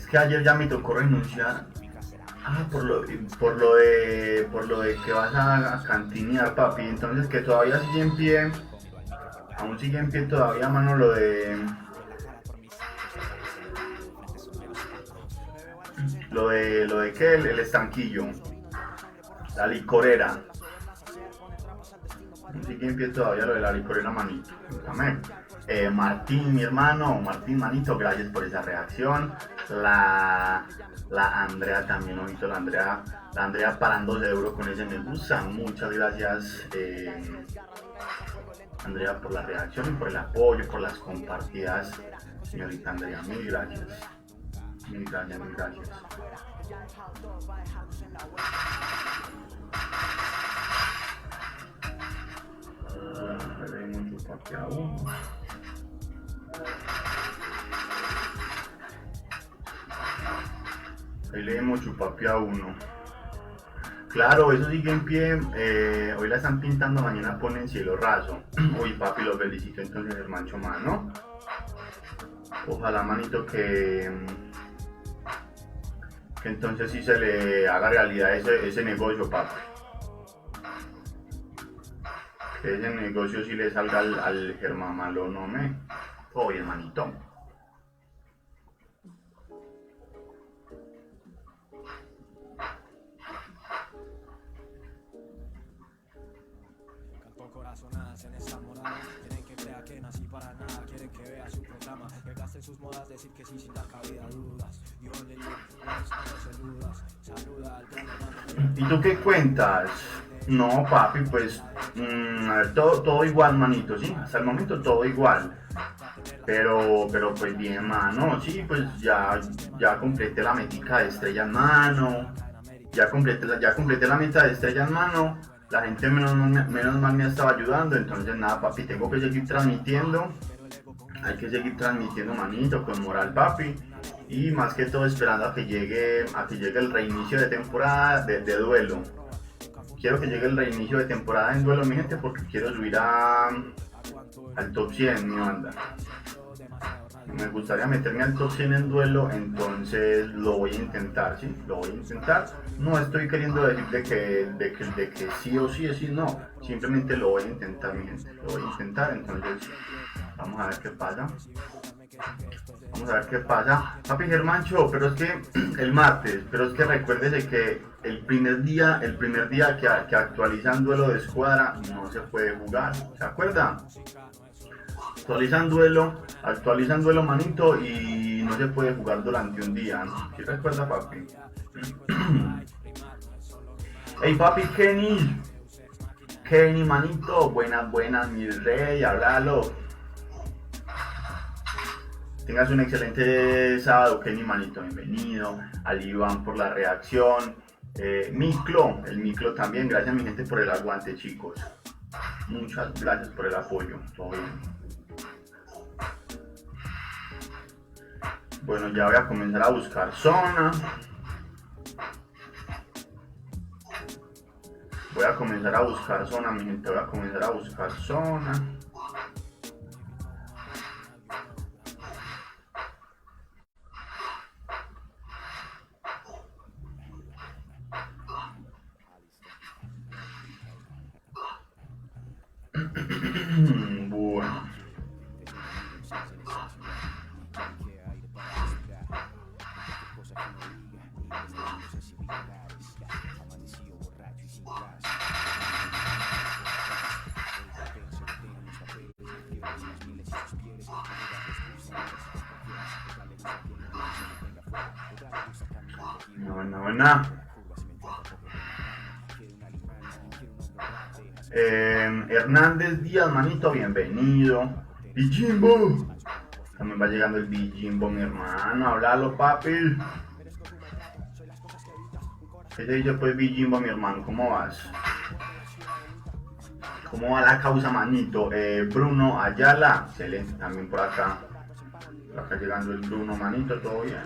que ayer ya me tocó renunciar. Ah, por lo de que vas a cantinear, papi. Entonces que todavía sigue en pie. Aún sigue en pie todavía, mano, lo de qué, el estanquillo, la licorera. Sigue en pie todavía lo de la licorera, manito. Amén. Martín, mi hermano, Martín, manito, gracias por esa reacción. La Andrea también, ojito, la Andrea parándose de euro con ese me gusta. Muchas gracias, Andrea, por la reacción y por el apoyo, por las compartidas. Señorita Andrea, mil gracias. Mil gracias, mil gracias. Le doy mucho papi a uno. Ahí le dimos chupapi a uno. Claro, eso sigue en pie. Hoy la están pintando, mañana ponen cielo raso. Uy, papi, los felicito entonces, hermano mano. Ojalá, manito, que entonces sí se le haga realidad ese negocio, papi. Que ese negocio sí le salga al Germán Malo, no me. Oye, hermanito. Corazonadas en esa morada, quieren que crea que nací para nada, quieren que vea su programa, que gaste sus modas, decir que sí sin dar cabida a dudas. Yo le digo, saluda al gran hermano. ¿Y tú qué cuentas? No, papi, pues, a ver, todo igual, manito, sí, hasta el momento todo igual. Pero pues bien, mano, sí, pues ya completé la metica de estrella en mano, ya completé la meta de estrella en mano. La gente menos mal me estaba ayudando, entonces nada, papi, tengo que seguir transmitiendo. Hay que seguir transmitiendo, manito, con moral, papi. Y más que todo esperando a que llegue el reinicio de temporada de duelo. Quiero que llegue el reinicio de temporada en duelo, mi gente, porque quiero subir al top 100, mi banda. Me gustaría meterme al top 100 en duelo, entonces lo voy a intentar, ¿sí? Lo voy a intentar. No estoy queriendo decir de que sí o sí, sí, no. Simplemente lo voy a intentar, mi gente. Lo voy a intentar, entonces vamos a ver qué pasa. Vamos a ver qué pasa. Papi Germancho, pero es que el martes, pero es que recuérdese que el primer día que actualizan duelo de escuadra no se puede jugar. ¿Se acuerda? Actualizan duelo, manito, y no se puede jugar durante un día. ¿Sí recuerda, papi? Hey, papi Kenny, manito, buenas, mi rey, háblalo. Tengas un excelente sábado, Kenny, manito, bienvenido. Al Iván por la reacción. El Miclo también, gracias mi gente por el aguante, chicos. Muchas gracias por el apoyo, todo bien. Bueno, ya voy a comenzar a buscar zona. Voy a comenzar a buscar zona, mi gente, voy a comenzar a buscar zona. Bueno. Buena. Hernández Díaz, manito, bienvenido. Bijimbo. También va llegando el Bijimbo, mi hermano. Háblalo, papi. ¿Qué se dice pues, Bijimbo, mi hermano? ¿Cómo vas? ¿Cómo va la causa, manito? Bruno Ayala, excelente, también por acá. Por acá llegando el Bruno, manito, todo bien.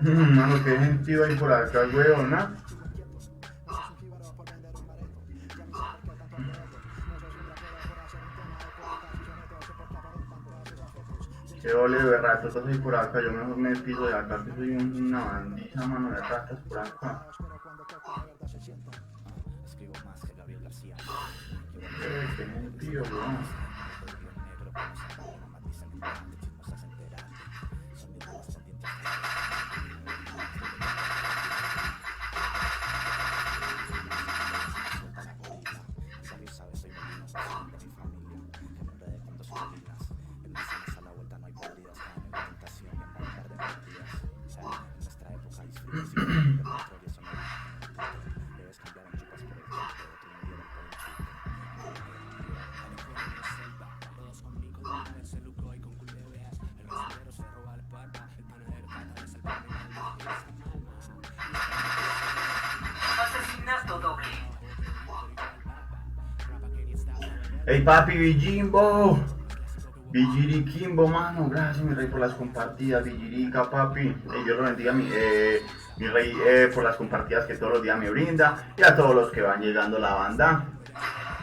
Mano, qué gentío hay por acá, weona. Qué ole de ratas hay por acá, yo mejor me piso de acá, que soy una bandiza, mano, de ratas por acá. Qué gentío, weón. Ey papi, Bijimbo, Vigirikimbo, mano, gracias mi rey por las compartidas, Vigirica papi, Dios lo bendiga mi rey por las compartidas que todos los días me brinda, y a todos los que van llegando a la banda,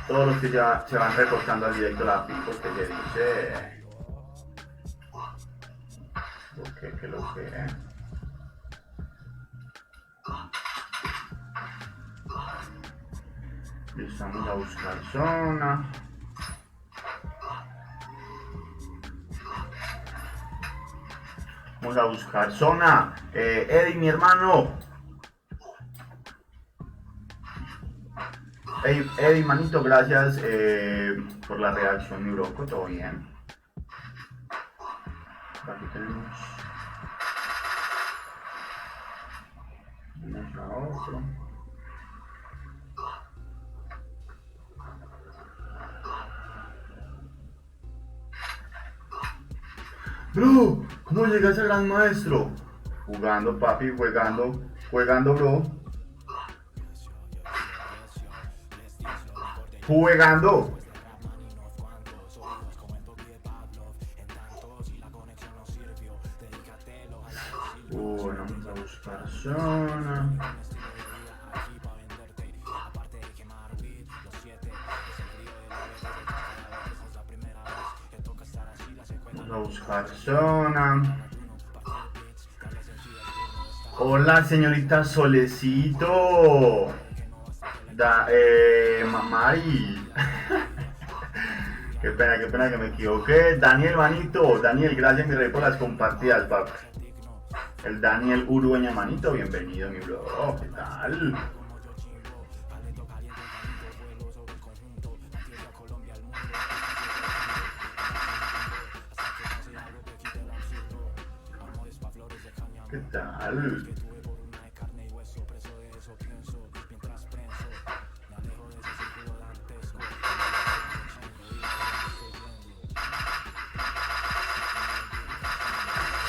todos los que ya se van reportando al directo la pico que se dice, que lo que Vamos a buscar zona. Vamos a buscar zona. Eddie, mi hermano. Eddie, manito, gracias por la reacción, mi broco. Todo bien. Aquí tenemos a otro. Bro, ¿cómo llegas al gran maestro? Jugando, papi, jugando, bro. Jugando. Bueno, vamos a buscar zona. Vamos a buscar zona. Hola, señorita Solecito. Mamari. Qué pena que me equivoqué. Daniel, manito. Daniel, gracias, mi rey, por las compartidas, papi. El Daniel Urueña, manito. Bienvenido, mi bro. ¿Qué tal? ¿Qué tal?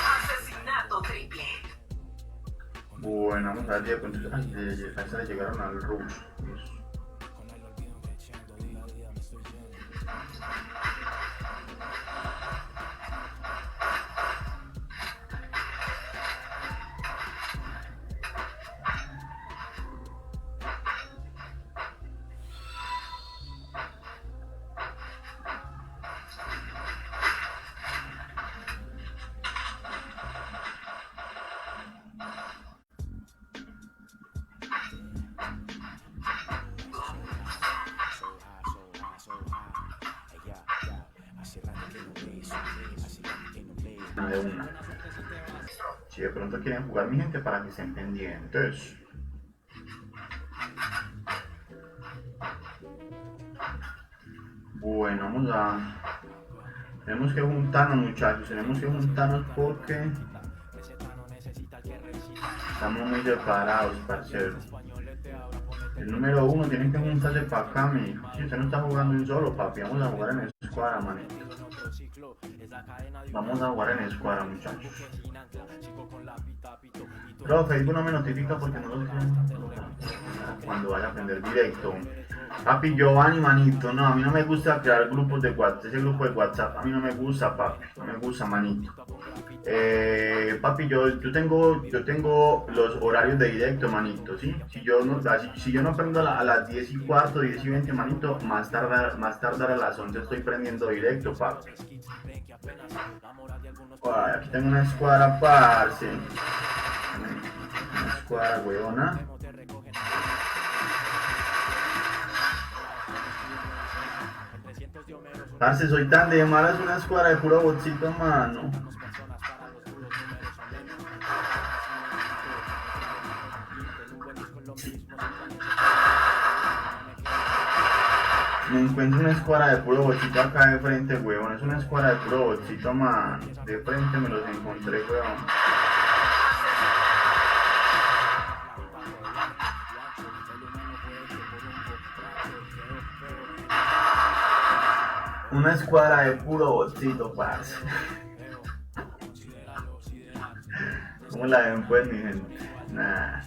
Asesinato triple. Bueno, vamos a ver si de pronto le llegaron al rush. De una. Si de pronto quieren jugar, mi gente, para que estén pendientes. Bueno, vamos a... Tenemos que juntarnos, muchachos, tenemos que juntarnos porque estamos muy separados, parceros. El número 1 tiene que juntarse para acá, mi hijo. Si usted no está jugando en solo, papi, vamos a jugar en escuadra, manito. Vamos a jugar en escuadra, muchachos. Pero Facebook no me notifica porque no lo sé cuando vaya a aprender directo. Papi, Giovanni, manito, no, a mí no me gusta crear grupos de WhatsApp. Ese grupo de WhatsApp a mí no me gusta, papi, no me gusta, manito. Papi, yo tengo los horarios de directo, manito, ¿sí? Si yo no prendo a las 10 y cuarto, 10 y 20, manito, más tardar a las 11 estoy prendiendo directo, papi. Ay, aquí tengo una escuadra, parce. Una escuadra, weona. Parce, soy tan de malas, una escuadra de puro botcito, mano. Me encuentro una escuadra de puro bochito acá de frente, weón. Es una escuadra de puro bochito, man. De frente me los encontré, weón. Una escuadra de puro bochito, parce. ¿Cómo la ven, pues, mi gente? Nah.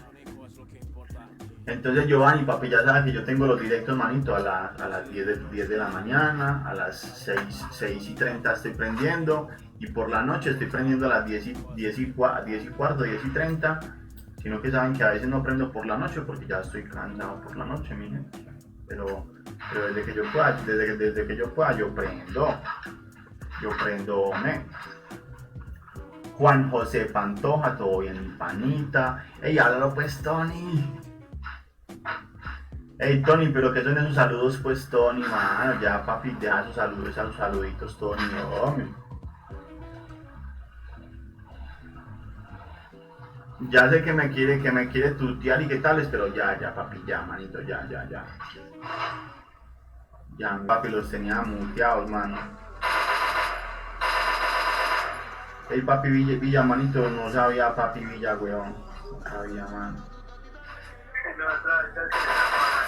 Entonces Giovanni, papi, ya sabes que yo tengo los directos, manito, a las 10 de la mañana, a las 6 y 30 estoy prendiendo, y por la noche estoy prendiendo a las 10 y cuarto, 10 y 30, sino que saben que a veces no prendo por la noche porque ya estoy cansado por la noche, mi gente. Pero desde que yo pueda, yo prendo, Juan José Pantoja, todo bien, mi panita. Ey, háblalo pues, Tony. Ey, Tony, pero que son esos saludos, pues, Tony, mano. Ya, papi, deja esos saluditos, Tony, hombre. Ya sé que me quiere tutear y qué tales, pero ya, papi, ya, manito, ya. Ya, papi, los tenía muteados, mano. Ey, papi, Villa, manito, no sabía, papi, Villa, weón. No sabía, mano.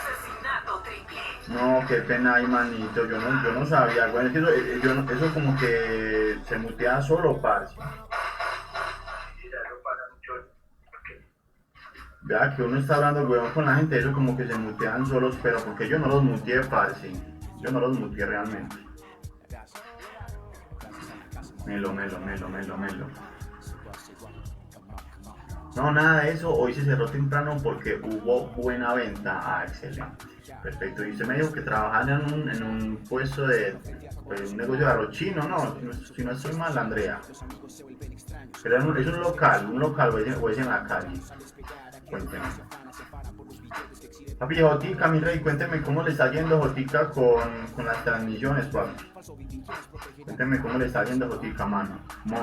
Asesinato triple. No, qué pena ahí, manito, yo no sabía, weón. Es que eso como que se mutea solo, parce. Vea que uno está hablando, weón, con la gente, eso como que se mutean solos, pero porque yo no los muteé, parce. Yo no los muteé realmente. Melo. No, nada de eso, hoy se cerró temprano porque hubo buena venta. Ah, excelente. Perfecto. Y usted me dijo que trabajan en un puesto de, pues, un negocio de arroz chino, ¿no? Si no estoy mal, Andrea. Pero es un local o es en la calle. Cuénteme. Papi, Jotica, mi rey, cuénteme cómo le está yendo Jotica con las transmisiones, papi. Cuénteme cómo le está yendo Jotica, mano. ¿Cómo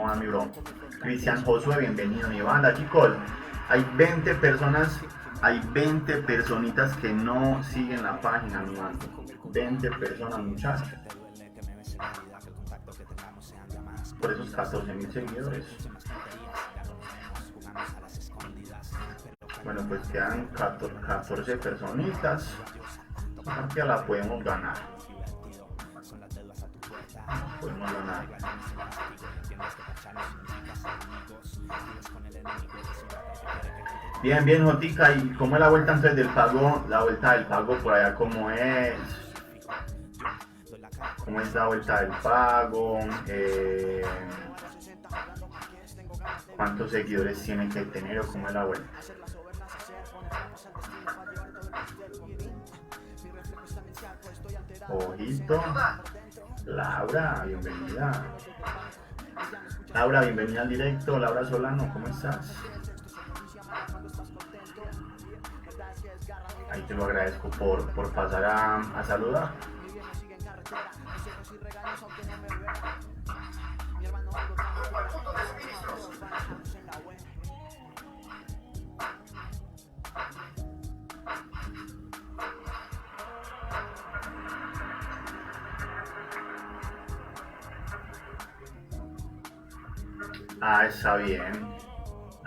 va, mi bro? Cristian Josué, bienvenido, mi banda, chicos. Hay 20 personitas que no siguen la página, mi banda. 20 personas, muchachos. Por esos 14.000 seguidores. Bueno, pues quedan 14 personitas. La partida la podemos ganar. Bien, Jotica. ¿Y cómo es la vuelta entonces del pago? La vuelta del pago por allá, ¿cómo es? ¿Cómo es la vuelta del pago? ¿Cuántos seguidores tiene que tener o cómo es la vuelta? Ojito. Laura, bienvenida. Laura, bienvenida al directo. Laura Solano, ¿cómo estás? Ahí te lo agradezco por pasar a saludar.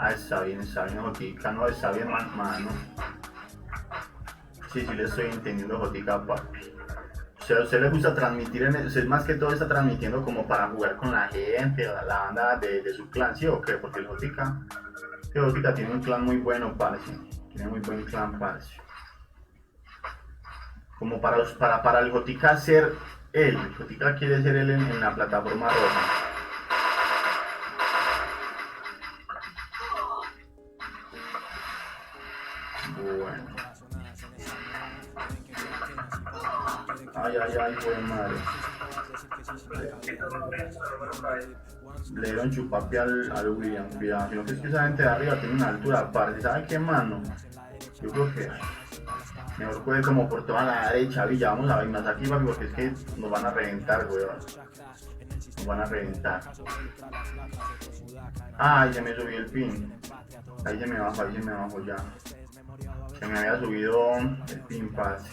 Está bien, Jotica, no, está bien, mano. Sí, le estoy entendiendo, Jotica, papi. O sea, a usted le gusta transmitir, usted más que todo está transmitiendo como para jugar con la gente, la banda de su clan, ¿sí o qué? Porque el Jotica tiene un clan muy bueno, parce. Tiene muy buen clan, parce. Como para el Jotica ser él. El Jotica quiere ser él en la plataforma roja. ay, fue madre. Le dieron chupapi al William, cuidado, sino que es que esa gente de arriba tiene una altura aparte, ¿saben qué, mano? Yo creo que mejor puede como por toda la derecha, Villa, vamos a ver más aquí, papi, porque es que nos van a reventar, weón. Nos van a reventar. Ay, ya me subí el pin. Ahí se me bajó ya. Se me había subido el pin pase.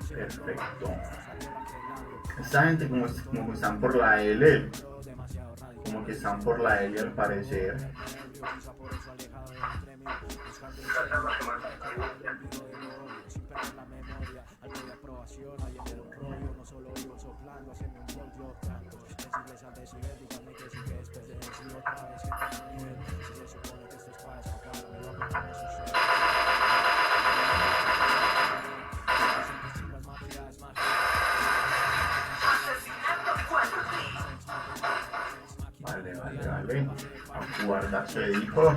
Perfecto. Esta gente como que están por la L. Como que están por la L al parecer. Vale. A guardarse dijo.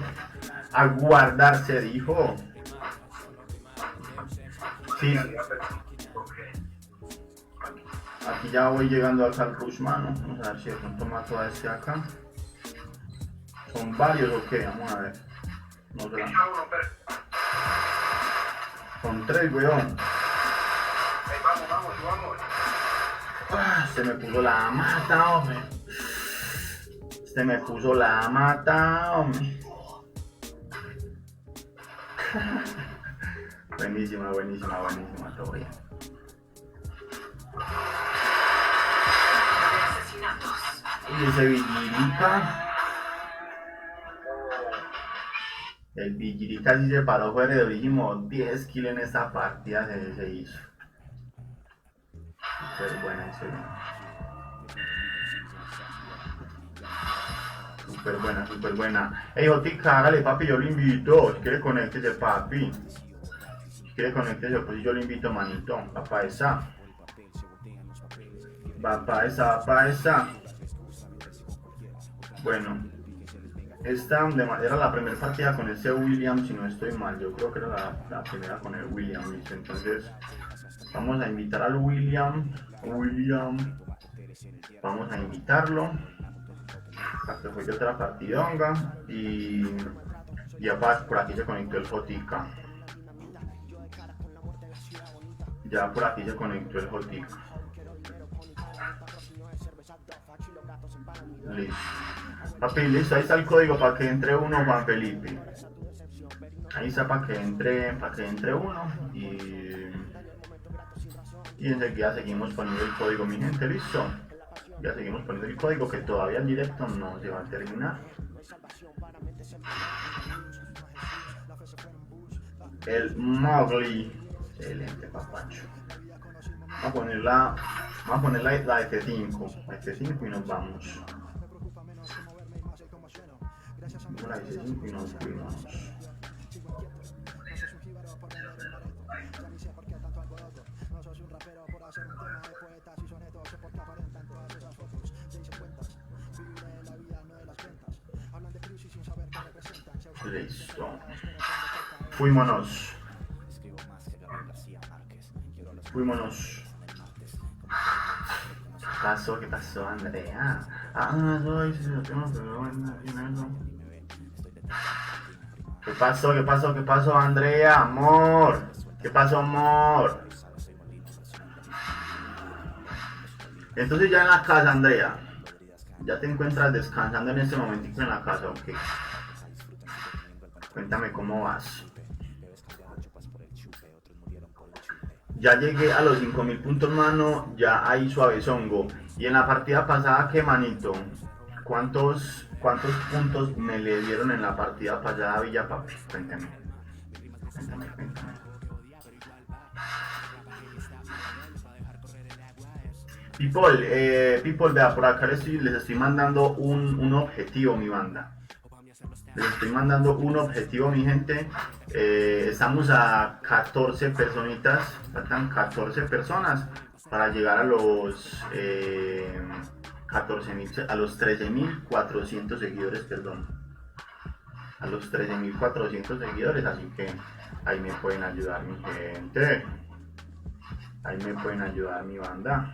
A guardarse dijo. Sí. Aquí ya voy llegando acá al rush, mano. Vamos a ver si de pronto mato a este acá. ¿Son varios o qué? Vamos a ver. No sé. Son 3, weón. Ah, se me puso la mata, hombre. Se me puso la mata, hombre. Buenísima, todo bien. Y ese Villirica. El Villirica sí se paró fuera de durísimo. 10 kills en esta partida se hizo. Súper buena, excelente. Súper buena. Ey, Jotica, hágale, papi, yo lo invito. Si quiere conéctese, papi. Si quiere conéctese, pues yo lo invito, manito. Va pa' esa. Bueno, esta era la primera partida con ese William, si no estoy mal. Yo creo que era la primera con el William, ¿viste? Entonces, vamos a invitar al William. Vamos a invitarlo. Hasta fue otra partidonga y ya por aquí se conectó el Jotica. Listo. Papi, listo, ahí está el código para que entre uno, Juan Felipe. Ahí está para que entre uno y enseguida seguimos poniendo el código, mi gente, listo. Ya seguimos poniendo el código que todavía el directo no se va a terminar. El Mowgli. Excelente, papacho. Vamos a poner la F5. Y nos vamos. La F5 y nos fuimos. Listo. Fuímonos. ¿Qué pasó, Andrea? Soy, si lo tengo, pero bueno, ¿Qué pasó, Andrea? Amor. ¿Qué pasó, amor? Entonces ya en la casa, Andrea. Ya te encuentras descansando en este momentico en la casa, ¿ok? Cuéntame cómo vas. Ya llegué a los 5000 puntos, mano. Ya ahí suavezongo. Y en la partida pasada, ¿qué, manito? ¿Cuántos puntos me le dieron en la partida pasada, Villa, papi? Cuéntame. People, vea, por acá les estoy mandando un objetivo, mi banda. Les estoy mandando un objetivo, mi gente. Estamos a 14 personitas, faltan 14 personas para llegar a los a los 13.400 seguidores, perdón. A los 13.400 seguidores, así que ahí me pueden ayudar mi gente. Ahí me pueden ayudar mi banda.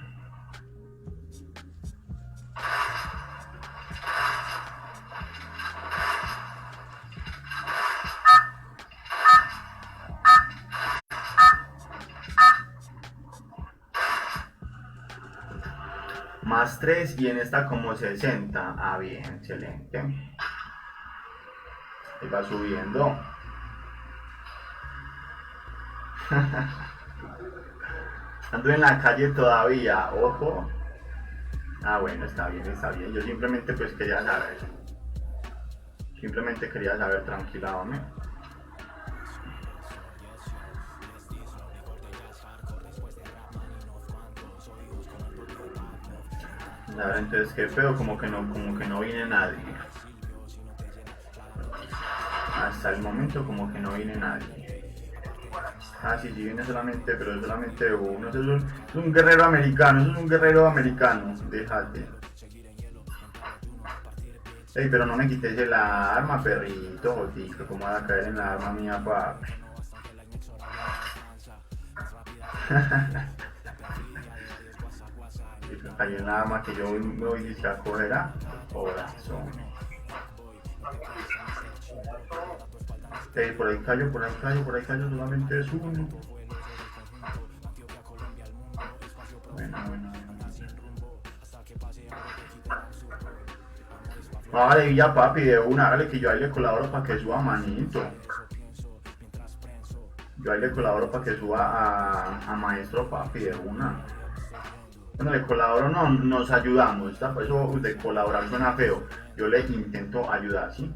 Más 3 y en esta como 60. Ah, bien, excelente. Ahí va subiendo. Ando en la calle todavía, ojo. Ah, bueno, está bien, está bien. Yo simplemente pues quería saber. Simplemente quería saber, tranquila, hombre. Ahora entonces qué feo, como que no viene nadie. Hasta el momento como que no viene nadie. Ah, sí, sí viene solamente, pero es solamente uno. Eso es un guerrero americano, eso es un guerrero americano. Déjate. Ey, pero no me quites el arma, perrito, jotico. ¿Cómo vas a caer en la arma mía, papi? Hay en la arma que yo me voy a coger a corazón. Por ahí callo, solamente es uno. Bueno. Vale, ya papi, de una, hágale que yo ahí le colaboro para que suba, manito. Yo ahí le colaboro para que suba a maestro, papi, de una. Bueno, le colaboro, no, nos ayudamos, ¿está? Por eso de colaborar suena feo. Yo le intento ayudar, ¿sí?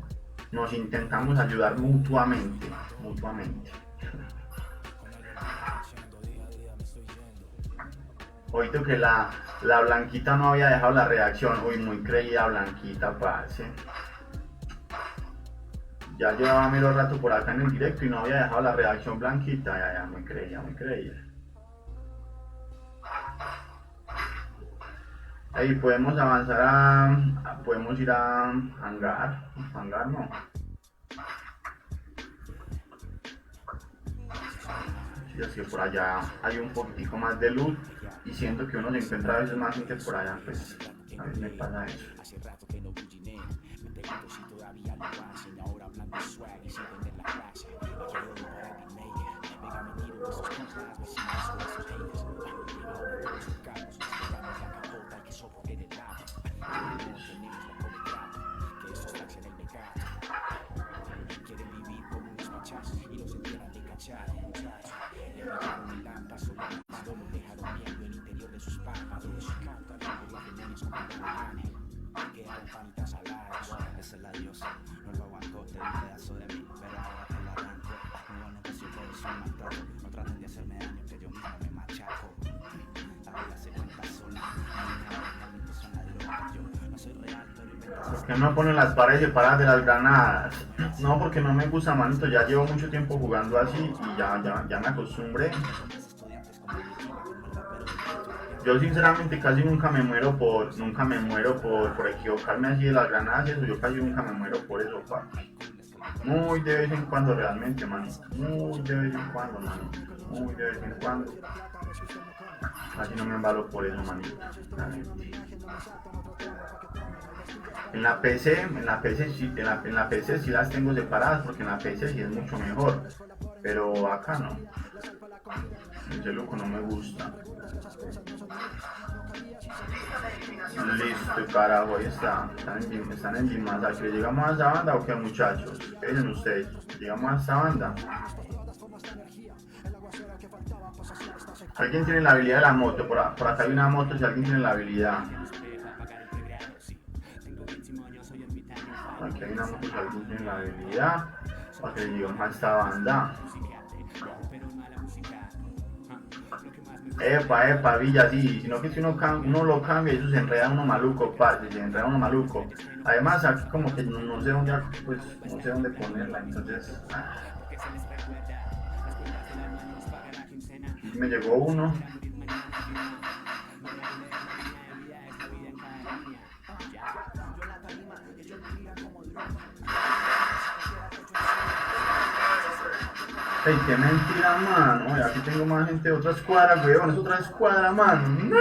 Nos intentamos ayudar mutuamente. Oído que la Blanquita no había dejado la reacción. Uy, muy creída Blanquita, parce. Ya llevaba medio rato por acá en el directo y no había dejado la reacción Blanquita. Ya, muy creída. Ahí podemos avanzar podemos ir a hangar no. Sí, así que por allá hay un poquitico más de luz y siento que uno se encuentra a veces más gente por allá, pues a veces me pasa eso. Esa es la diosa, no lo aguantó, te di un pedazo de mí, pero ahora te lo arranco. Muy bueno que si ustedes son maltrato, no traten de hacerme daño, que yo mismo me machaco. La vida se cuenta sola, realmente son las locas, yo no soy real, pero invento. ¿Por qué no ponen las paredes separadas de las granadas? No, porque no me gusta, manito, ya llevo mucho tiempo jugando así y ya me acostumbré. Yo sinceramente casi nunca me muero por equivocarme así de las granadas y eso, yo casi nunca me muero por eso, papi. Muy de vez en cuando realmente, mano. Muy de vez en cuando. Casi no me embalo por eso, manito. En la PC sí las tengo separadas porque en la PC sí es mucho mejor. Pero acá no. El celuco no me gusta. Listo, carajo, ahí está. Están en Gym Masacre. ¿Llegamos a esa banda o qué, muchachos? ¿Qué dicen ustedes? ¿Llegamos a esa banda? ¿Alguien tiene la habilidad de la moto? Por acá hay una moto, si alguien tiene la habilidad. Aquí hay una moto, si alguien tiene la habilidad. Para que llegamos a esta banda. Epa, Villa, sí, sino que si uno lo cambia, eso se enreda uno maluco, parce, Además, aquí como que no sé dónde ponerla, entonces... Me llegó uno. Ey, qué mentira, mano. Oye, aquí tengo más gente de otra escuadra, weón. Es otra escuadra, mano. ¡No!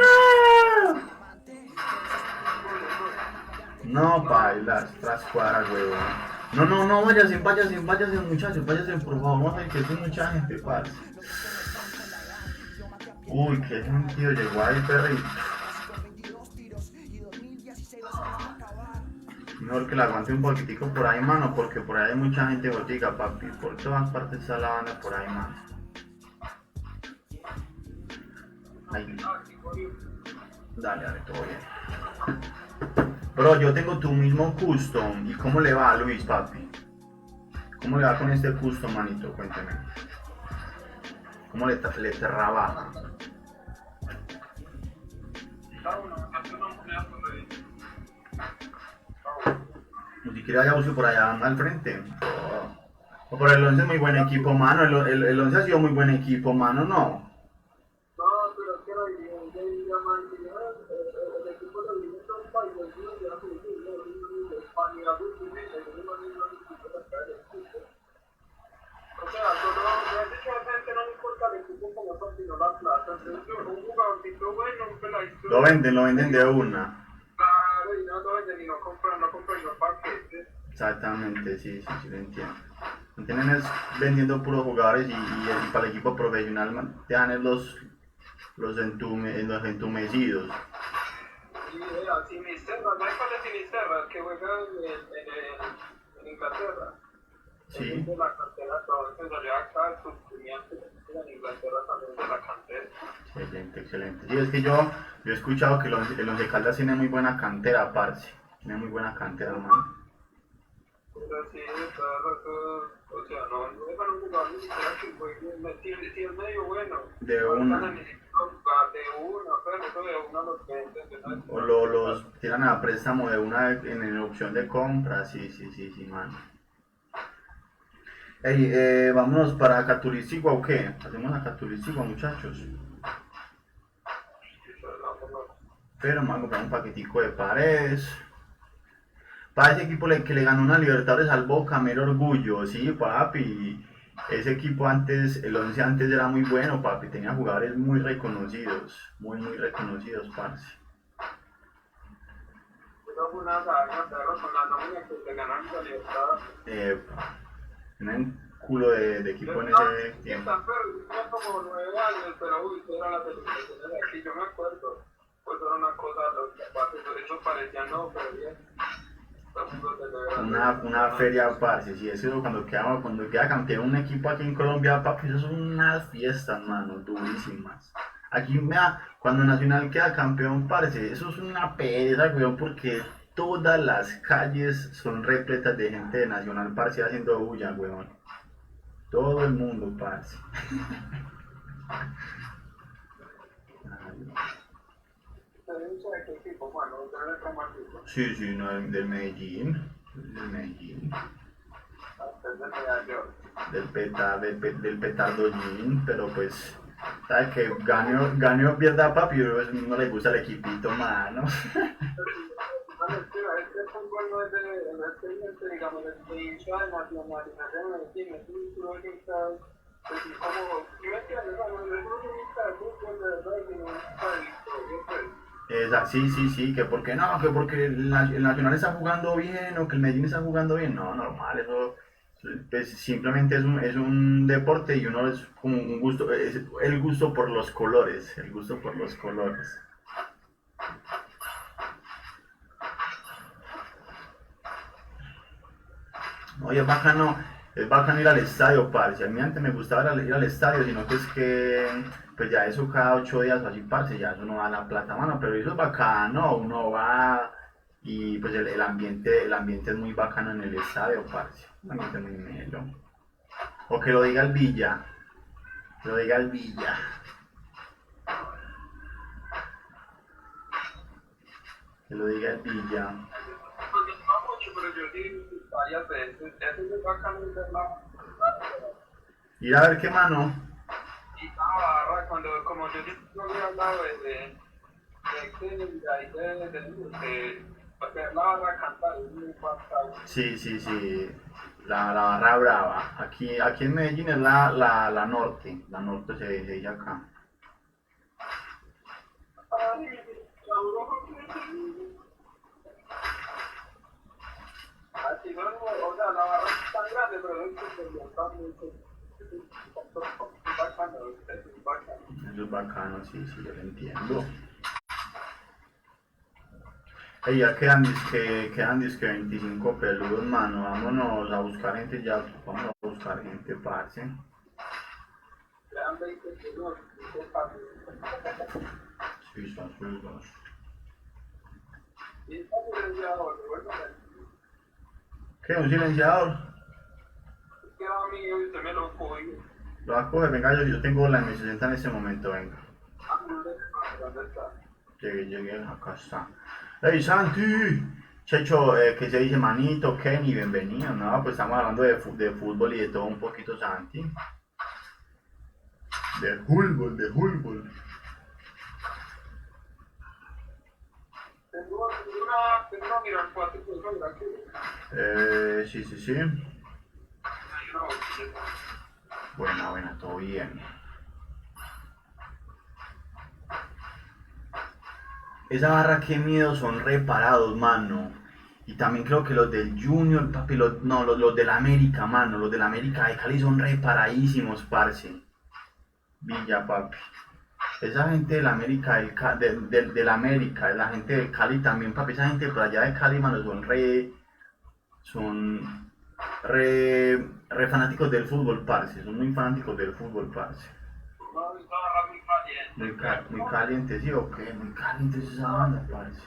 No, paila, es otra escuadra, weón. No, no, no, váyase, muchachos, váyase, por favor. Vamos a ver que es mucha gente, parce. Uy, qué sentido llegó ahí, perrito. Mejor que la aguante un poquitico por ahí, mano, porque por ahí hay mucha gente botica, papi. Por todas partes está la banda por ahí, mano. Ahí. Dale, dale, todo bien. Bro, yo tengo tu mismo custom. ¿Y cómo le va a Luis, papi? ¿Cómo le va con este custom, manito? Cuénteme. ¿Cómo le trabaja? Ni siquiera haya uso por allá al frente. O por el 11 es muy buen equipo, mano. El 11 ha sido muy buen equipo, mano, ¿no? No, pero es que la idea más el equipo de los niños son países, yo no sé si España, o sea, realmente no me importa el equipo como son, sino la plata. Entonces, un jugadorcito bueno, un peladito. Lo venden de una. Claro, y no lo venden y no compran los paquetes. Exactamente, sí, lo entiendo. Mantienen es vendiendo puros jugadores y para el equipo profesional te dan los entumecidos. Y Sinisterra, ¿no hay cuál es Sinisterra? Que juega en Inglaterra. Sí. De la cantera, entonces salió acá, sus estudiantes en Inglaterra también de la cantera. Excelente, excelente. Sí, es que yo he escuchado que el Once Caldas tiene muy buena cantera, parce. Tiene muy buena cantera, mano. Pero sí, cada rato, o sea, no dejan un jugador ni siquiera que juegue, si es medio bueno. De una. No necesitan jugar de una, pero eso de una los venden. O los tiran a préstamo de una en opción de compra, sí, mano. Ey, vámonos para Caturizigua o qué? Hacemos a Caturizigua, muchachos. Pero me voy a comprar un paquetico de Paredes. Para ese equipo que le ganó una Libertadores al Boca, mero orgullo, sí, papi. Ese equipo antes, el 11 antes era muy bueno, papi. Tenía jugadores muy reconocidos, muy reconocidos, parce. Eso fue una saga, con la nómina que se ganaron la Libertadores. Tienen culo de equipo en ese tiempo. Están perdidos como 9 años, pero uy, era la televisión de aquí, yo me acuerdo. Pues era una cosa, los zapatos, ellos parecían no, pero bien. Una feria, parce, si eso cuando queda campeón un equipo aquí en Colombia, papi, eso son unas fiestas, mano, durísimas. Aquí, cuando Nacional queda campeón, parce, eso es una pereza, weón, porque todas las calles son repletas de gente de Nacional, parce, haciendo bulla, weón. Todo el mundo, parce. Sí, no, del Medellín. Del petardollín, pero pues, ¿sabes que ganó pierda papi? No le gusta el equipito, mano. Sí, que porque no, que porque el Nacional está jugando bien o que el Medellín está jugando bien, no, normal, eso pues, simplemente es un deporte y uno es como un gusto, es el gusto por los colores, Oye, es bacano ir al estadio, parce. A mí antes me gustaba ir al estadio, sino que es que, pues ya eso cada 8 días o así, parce, ya eso no da la plata, mano, pero eso es bacano, uno va y pues el ambiente es muy bacano en el estadio, parce. Un ambiente muy melo. O que lo diga el Villa. Que lo diga el Villa. Que lo diga el Villa. Pero yo sí varias veces, eso es bacano verla. Ir a ver qué, mano. Y la barra, como yo no había hablado de ver la barra cantar es muy bacano. Sí. La barra brava. Aquí en Medellín es la norte. La norte se dice acá. Ay, la Europa aquí no, o sea, la barra es tan grande, pero es que se monta mucho. Es bacano, es bacano. Eso es bacano, sí, yo lo entiendo. Ey, ya quedan dizque 25 peludos, mano. Vámonos a buscar gente ya. Vamos a buscar gente, parce. Quedan 20 kilos, es fácil. Sí, son sus dos. Y está silenciador, bueno, ¿Qué? ¿Un silenciador? es que era mío y usted me lo cogió. Lo va a coger, venga, yo tengo la M60 en este momento, venga. Ah, ¿dónde está? Llegué, acá está. ¡Ey, Santi! Checho, ¿qué se dice, manito? Kenny, bienvenido. No, pues estamos hablando de fútbol y de todo un poquito, Santi. De fútbol. Tengo una mirar 4 personas aquí. Sí. Hay una botella. Buena, todo bien. Esa barra, qué miedo, son reparados, mano. Y también creo que los del Junior, papi, los del América, mano. Los del América de Cali son reparadísimos, parce. Villa, papi. Esa gente del América, del América, la gente de Cali también, papi. Esa gente por allá de Cali, mano, son re fanáticos del fútbol, parce. Son muy fanáticos del fútbol, parce. No, esta barra muy caliente. Muy caliente, ¿sí o qué? Muy caliente es esa banda, parce.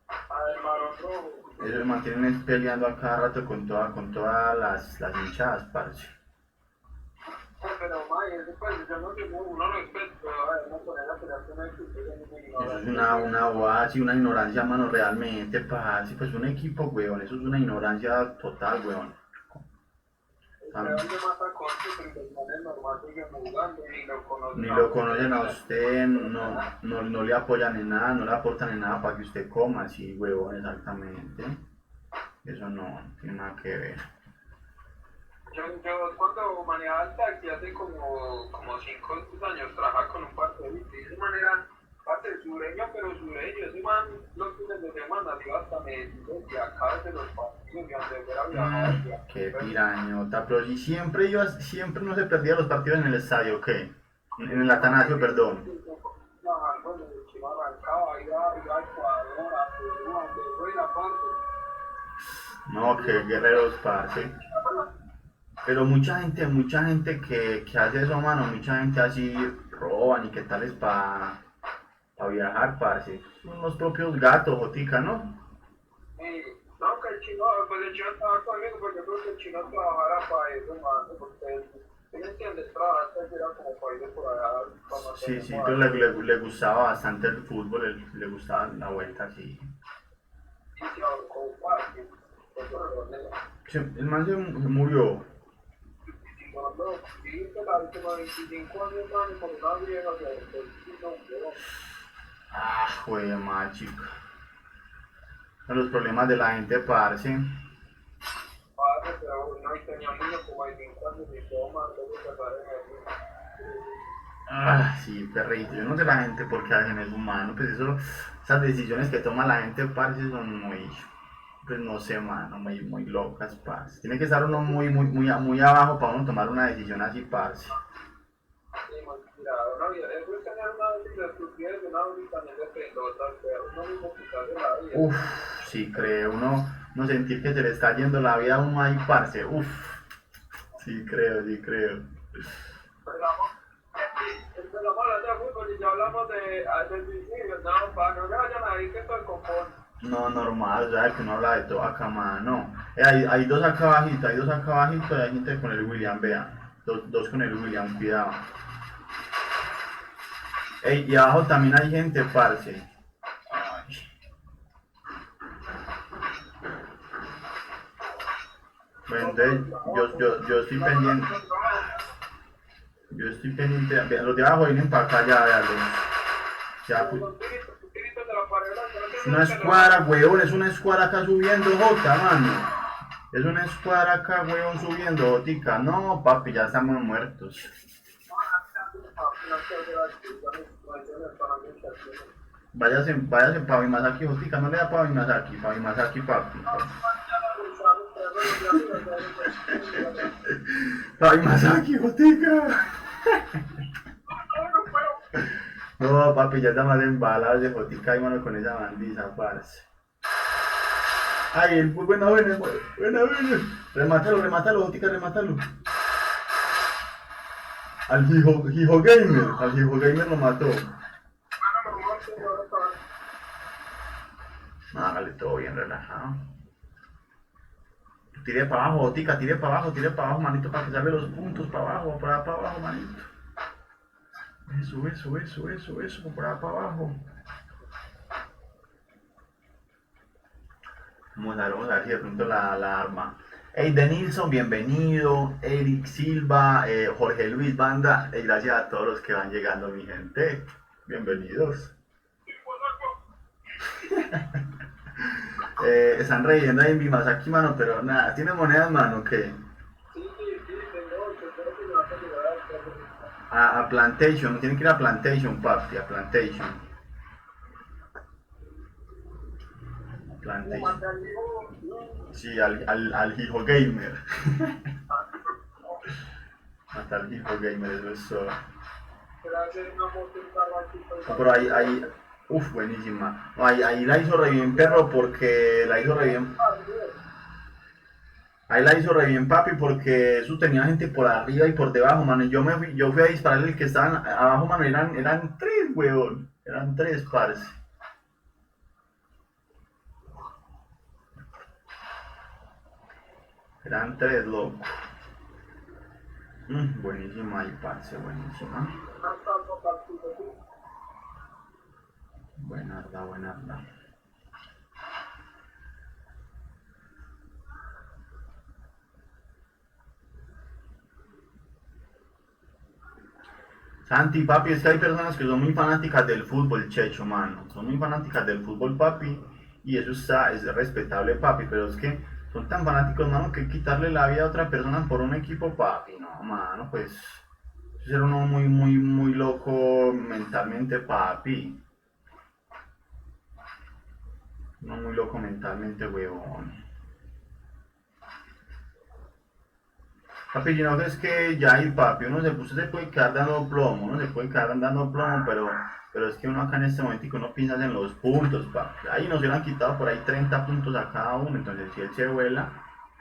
Además, otro. Ellos se mantienen peleando a cada rato con todas las hinchadas, parce. Pero, mae, después, yo no sé, uno respeto, pero a ver, no poner a pelear con el equipo, yo no me ignoro. Eso es una bobada, sí, una ignorancia, mano, realmente, parce. Pues un equipo, weón, eso es una ignorancia total, weón. Pero yo mata con que el es normal, sigue jugando y lo conocen. Ni lo conocen a usted, no le apoyan en nada, no le aportan en nada para que usted coma, sí, huevón, exactamente. Eso no tiene nada que ver. Yo cuando manejaba el taxi hace como 5 o 6 años, trabajaba con un parcerito y de esa manera, parte sureño, pero sureño, ese man los fines de semana iba hasta Medellín y acá de los partidos y donde fuera viajar. Qué pirañota, pero si siempre no se perdía los partidos en el estadio, ¿qué? En el Atanasio, perdón. Bueno, el chino arrancaba, iba a Ecuador, a Perú, a donde fuera parte. No, qué guerreros, parce. Pero mucha gente que hace eso, mano, mucha gente así roban y qué tales para viajar, parce. Son los propios gatos, jotica, ¿no? No, que el chino, pues el chino estaba conmigo porque yo creo que el chino trabajara para eso, mano, porque él entiende, trabajar era como para ir por allá. Sí, pero le gustaba bastante el fútbol, le gustaba la vuelta, sí. Y se ahorcó un parque, eso es lo que El man se murió. cuando viste la última 25 años, mano, por una vieja, o sea, Joder, chica. Los problemas de la gente, parce. padre, pero no, y tenía un niño como de 5 años y todo, man, luego se Sí, perrito. Yo no sé la gente por qué hacen eso, mano. Pues esas decisiones que toma la gente, parce, son muy, pues no sé, mano, muy locas, parce. Tiene que estar uno muy abajo para uno tomar una decisión así, parce. no, eso es tener una vida de estupidez, una vida también de pelotas, pero uno mismo quitarse la vida. Sí, creo, uno sentir que se le está yendo la vida a uno ahí, parce. Sí, creo. Empezamos a hablar de fútbol y ya hablamos del suicidio, no, para no se vayan a ir que esto es copón. No, normal, ya que uno habla de todo acá, mano. Hay dos acá abajito, y hay gente con el William, vean. Dos con el William, cuidado. Y abajo también hay gente, parce. Bueno, entonces yo estoy pendiente. Los de abajo vienen para acá, ya, veanlo. Ya, Los tiritos de la pared, no te Es una escuadra, weón, es una escuadra acá subiendo, Jota, mano. Es una escuadra acá, weón, subiendo, Jotica. No, papi, ya estamos muertos. Váyase para Masaki, Jotica, no le da para Masaki, papi. Para Masaki, Jotica. No, papi, ya está más embalado de Jotica y mano con esa bandiza, parce. Ay, buena. Remátalo, Jotica, remátalo. Al Hijo Gamer lo mató. Hágale todo bien relajado. Tire para abajo, Jotica, tire para abajo, manito, para que salve los puntos, para abajo, manito. Eso, por ahí para abajo. Vamos a ver si de pronto la arma. Hey, Denilson, bienvenido. Eric Silva, Jorge Luis Banda, gracias a todos los que van llegando, mi gente. Bienvenidos. Están reyendo ahí en mi Masaki, mano, pero nada, ¿tiene monedas, mano, qué? A Plantation, no tiene que ir a Plantation, papi, a Plantation. Sí, al Hijo Gamer. Hasta el Hijo Gamer, eso es todo. No, pero ahí, uf, buenísima. No, ahí la hizo re bien, perro, porque la hizo re bien. Ahí la hizo re bien, papi, porque eso tenía gente por arriba y por debajo, mano. Y yo fui a dispararle el que estaban abajo, mano. Eran tres, weón. Eran tres, parce. Eran tres, loco. Buenísima ahí, parce, buenísima. Buenarda. Santi, papi, es que hay personas que son muy fanáticas del fútbol, Checho, mano. Son muy fanáticas del fútbol, papi. Y eso es respetable, papi. Pero es que son tan fanáticos, mano, que quitarle la vida a otra persona por un equipo, papi. No, mano, pues. Eso era uno muy loco mentalmente, papi. Uno muy loco mentalmente, huevón. Papi, yo no es que ya hay, papi, usted se puede quedar dando plomo, pero es que uno acá en este momento que uno piensa en los puntos, papi. Ahí nos hubieran quitado por ahí 30 puntos a cada uno, entonces si él se vuela,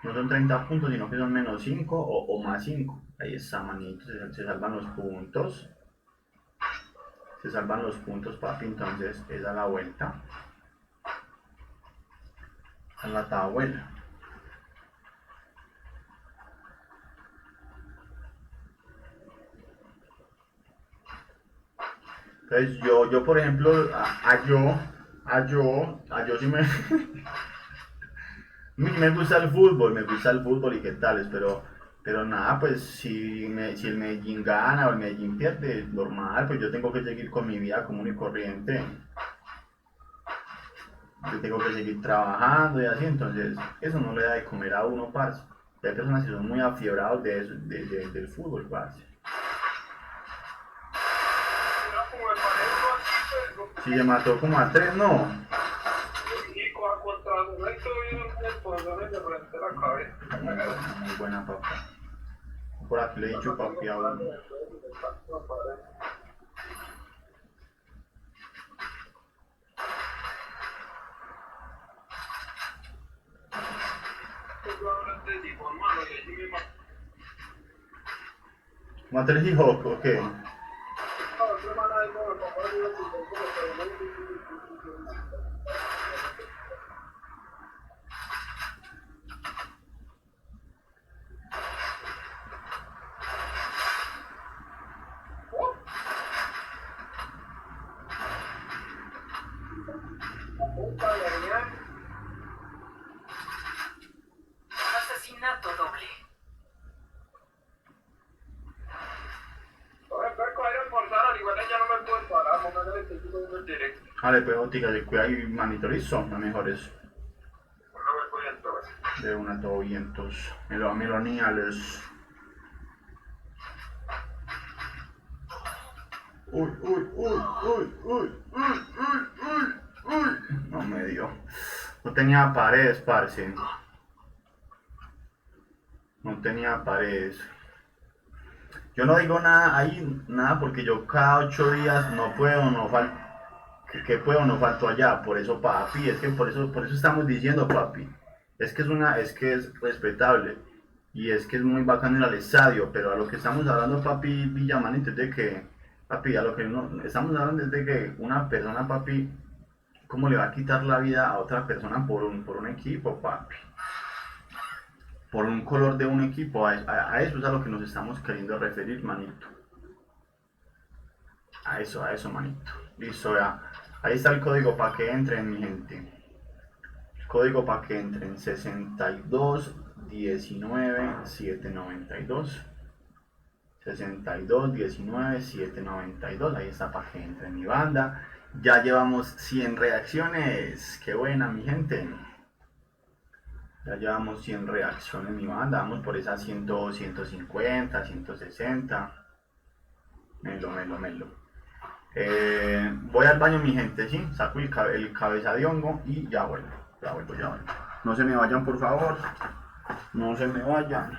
no son 30 puntos, sino que son menos 5 o más 5. Ahí está, manito, se salvan los puntos. Se salvan los puntos, papi, entonces esa es la vuelta. Esa es la tabuela. Entonces yo por ejemplo, a yo sí me gusta el fútbol y qué tales, pero nada, pues si el Medellín gana o el Medellín pierde, normal, pues yo tengo que seguir con mi vida común y corriente. Yo tengo que seguir trabajando y así, entonces eso no le da de comer a uno, parce. Hay personas que son muy afiebrados de eso, del fútbol, parce. Si se mató como a 3, no. Muy buena, papá. Por aquí le he dicho papi a uno. ¿Matar el Hawk o qué? Asesinato doble. Vale, pues óptica, se cuida y manito, listo, la mejor es Bueno, me voy entonces. de una todo vientos. Meloniales. Uy, uy, uy, uy, uy, uy, uy, uy, uy. No me dio. No tenía paredes, parce. No tenía paredes. Yo no digo nada ahí, nada, porque yo cada 8 días no puedo, no falto. Que puedo, no falto allá. Por eso, papi, es que por eso estamos diciendo, papi. Es que es respetable. Y es que es muy bacano ir al estadio. Pero a lo que estamos hablando, papi, Villamanito, es de que, papi, a lo que no, estamos hablando es de que una persona, papi, ¿cómo le va a quitar la vida a otra persona por un equipo, papi? Por un color de un equipo, a eso es a lo que nos estamos queriendo referir, manito. A eso, manito. Listo, ya. Ahí está el código para que entren, mi gente. El código para que entren: 62 19 792. 62 19 792. Ahí está para que entren, mi banda. Ya llevamos 100 reacciones. Qué buena, mi gente. Ya llevamos 100 reacciones, mi banda. Vamos por esas 100, 150, 160. Melo. Voy al baño, mi gente, ¿sí? Saco el cabeza de hongo y ya vuelvo. No se me vayan, por favor. No se me vayan.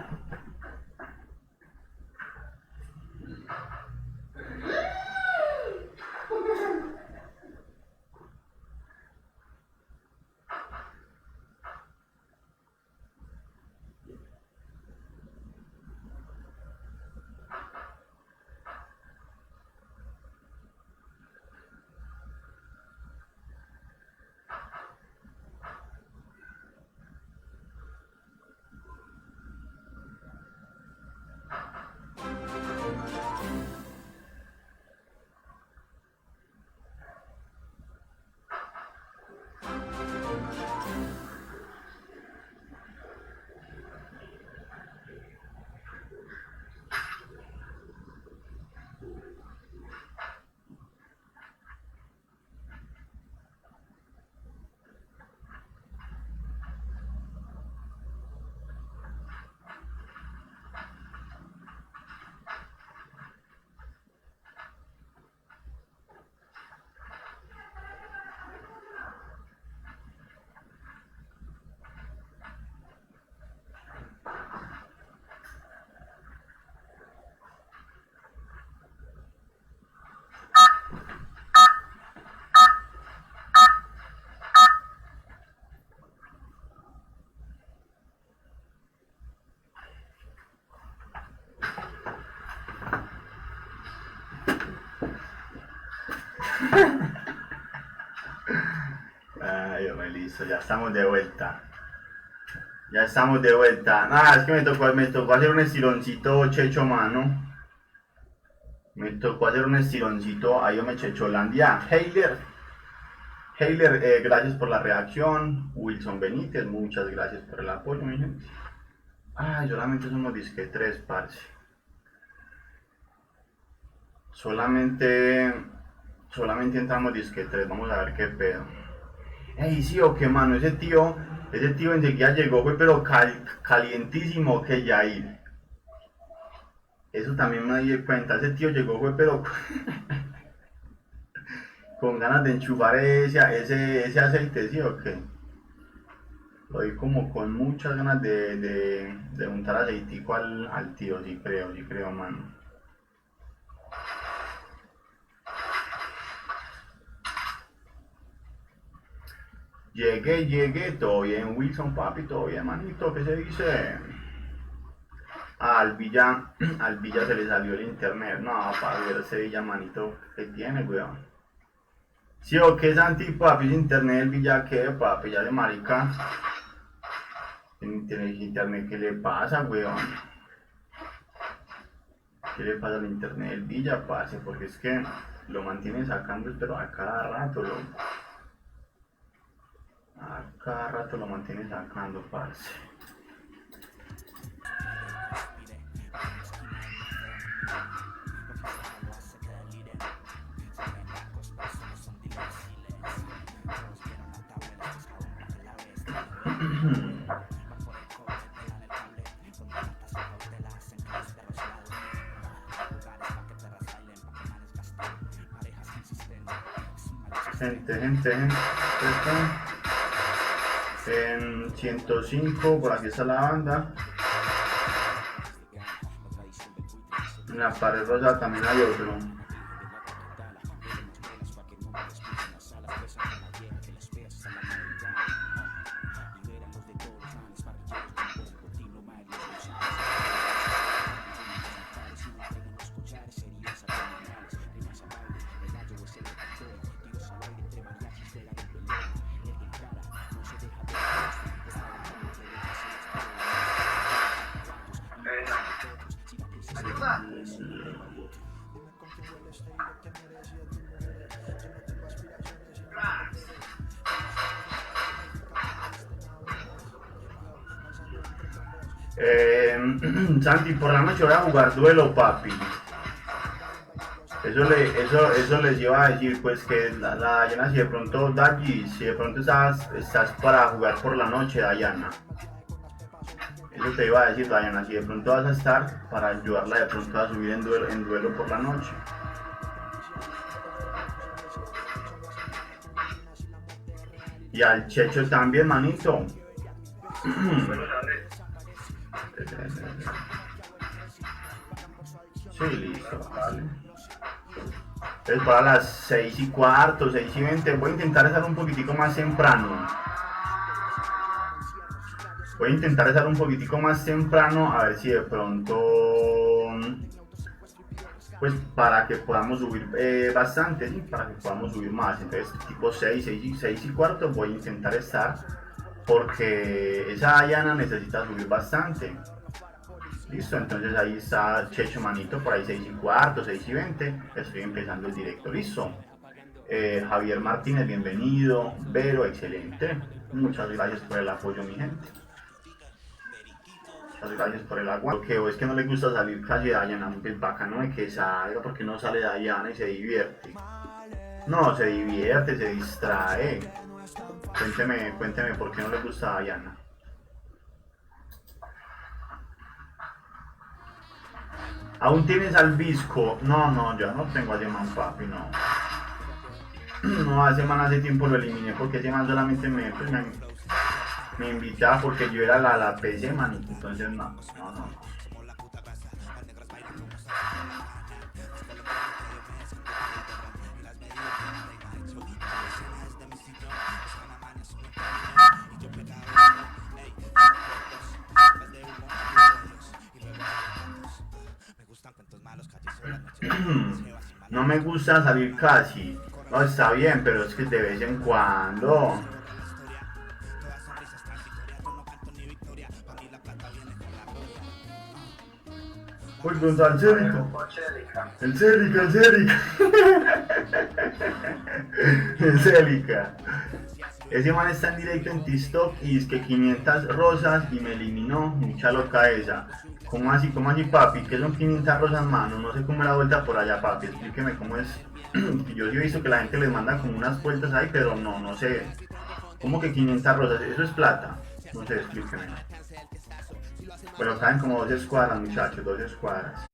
Ay, hombre, listo, ya estamos de vuelta. Nada, es que me tocó hacer un estironcito checho, mano. Me tocó hacer un estironcito, ahí yo me checholandia. Heiler, gracias por la reacción. Wilson Benítez, muchas gracias por el apoyo, mi gente. Ay, solamente somos disque 3, parce. Solamente entramos disque 3, vamos a ver qué pedo. Ey, sí o qué, mano, ese tío enseguida llegó, fue pero calientísimo que Yair. Eso también me di cuenta, ese tío llegó, fue pero con ganas de enchufar ese aceite, sí o qué. Lo vi como con muchas ganas de untar aceitico al tío, sí creo, mano. Llegué, todo bien, Wilson, papi, todo bien, manito, ¿qué se dice? Al Villa se le salió el internet, no, papi, ese Villa, manito, ¿qué tiene, weón? Sí, o qué, Santi, papi, el internet del Villa, ¿qué, papi? Ya de marica. El internet, ¿qué le pasa, weón? ¿Qué le pasa al internet del Villa, parce? Porque es que lo mantiene sacando, pero a cada rato, a cada rato lo mantiene sacando, parce. gente. En 105, por aquí está la banda. En la pared rosa también hay otro. Santi, por la noche voy a jugar duelo, papi. Eso les iba a decir, pues que la Dayana, si de pronto, Daji, si de pronto estás para jugar por la noche, Dayana. Eso te iba a decir, Dayana, si de pronto vas a estar para ayudarla de pronto a subir en duelo por la noche. Y al Checho también, manito. Sí, listo, vale. Entonces para las 6:15, 6:20, voy a intentar estar un poquitico más temprano. A ver si de pronto, pues para que podamos subir bastante, ¿sí? Para que podamos subir más. Entonces tipo 6:15 voy a intentar estar, porque esa Dayana necesita subir bastante. Listo, entonces ahí está Checho, manito, por ahí 6:15, 6:20, estoy empezando el directo, listo. Javier Martínez, bienvenido. Vero, excelente. Muchas gracias por el apoyo, mi gente. Muchas gracias por el agua. Lo que veo es que no le gusta salir casi Dayana, pues bacano de que salga, porque no sale Dayana y se divierte. No, se divierte, se distrae. Cuénteme por qué no le gusta Dayana. ¿Aún tienes al Visco? No, yo no tengo a ese man, papi, no. No, a ese man hace tiempo lo eliminé, porque ese man solamente me invitaba porque yo era la PC, man, entonces no. No me gusta salir casi. No, está bien, pero es que de vez en cuando. Uy, pregunta al Cérica. El Cérica. Ese man está en directo en TikTok y es que 500 rosas y me eliminó. Mucha loca esa. ¿Cómo así, papi? ¿Qué son 500 rosas, mano? No sé cómo es la vuelta por allá, papi. Explíqueme cómo es. Yo sí he visto que la gente les manda como unas vueltas ahí, pero no sé. ¿Cómo que 500 rosas? ¿Eso es plata? No sé, explíqueme. Bueno, caen como 2 escuadras, muchachos, 2 escuadras.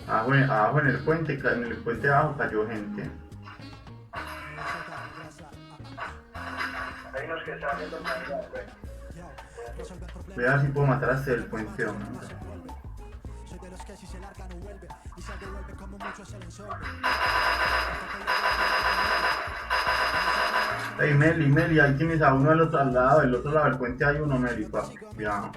Abajo en el puente abajo cayó gente. Voy a ver si puedo matar hasta el puente, hombre. Hey Meli, ahí tienes a uno al otro lado del puente hay uno, Meli, papi. Cuidado.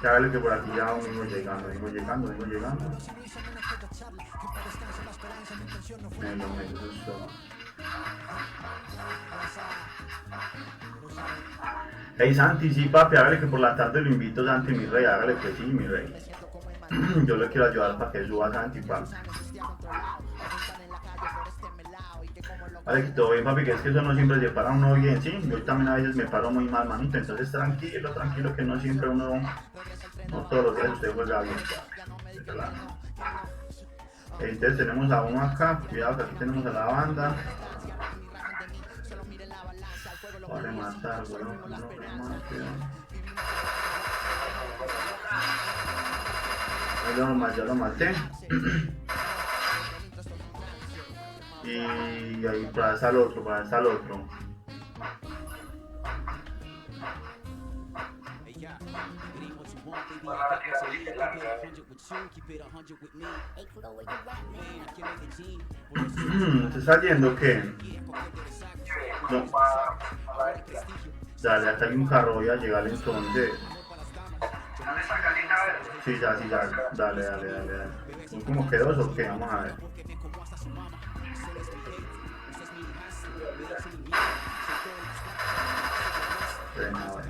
Ya vale que por aquí ya vengo llegando. Me asustó. Hey Santi, sí papi, hágale que por la tarde lo invito, Santi, mi rey, hágale que sí, mi rey. Yo le quiero ayudar para que suba Santi, papi. Vale, que todo bien, papi, que es que eso no siempre se para uno bien, ¿sí? Yo también a veces me paro muy mal, manito, entonces tranquilo, tranquilo, que no siempre uno, no todos los días usted juega bien, papi. Claro. Entonces tenemos a uno acá, cuidado que aquí tenemos a la banda. Vale, matar, weón, no remate. Ya lo maté. Y ahí para ese al otro, ¿Se está yendo o qué? No. Dale, hasta hay un carro, voy a llegar entonces. Sí, ya, dale. ¿Son como que dos o qué? Vamos a ver. Ven, a ver.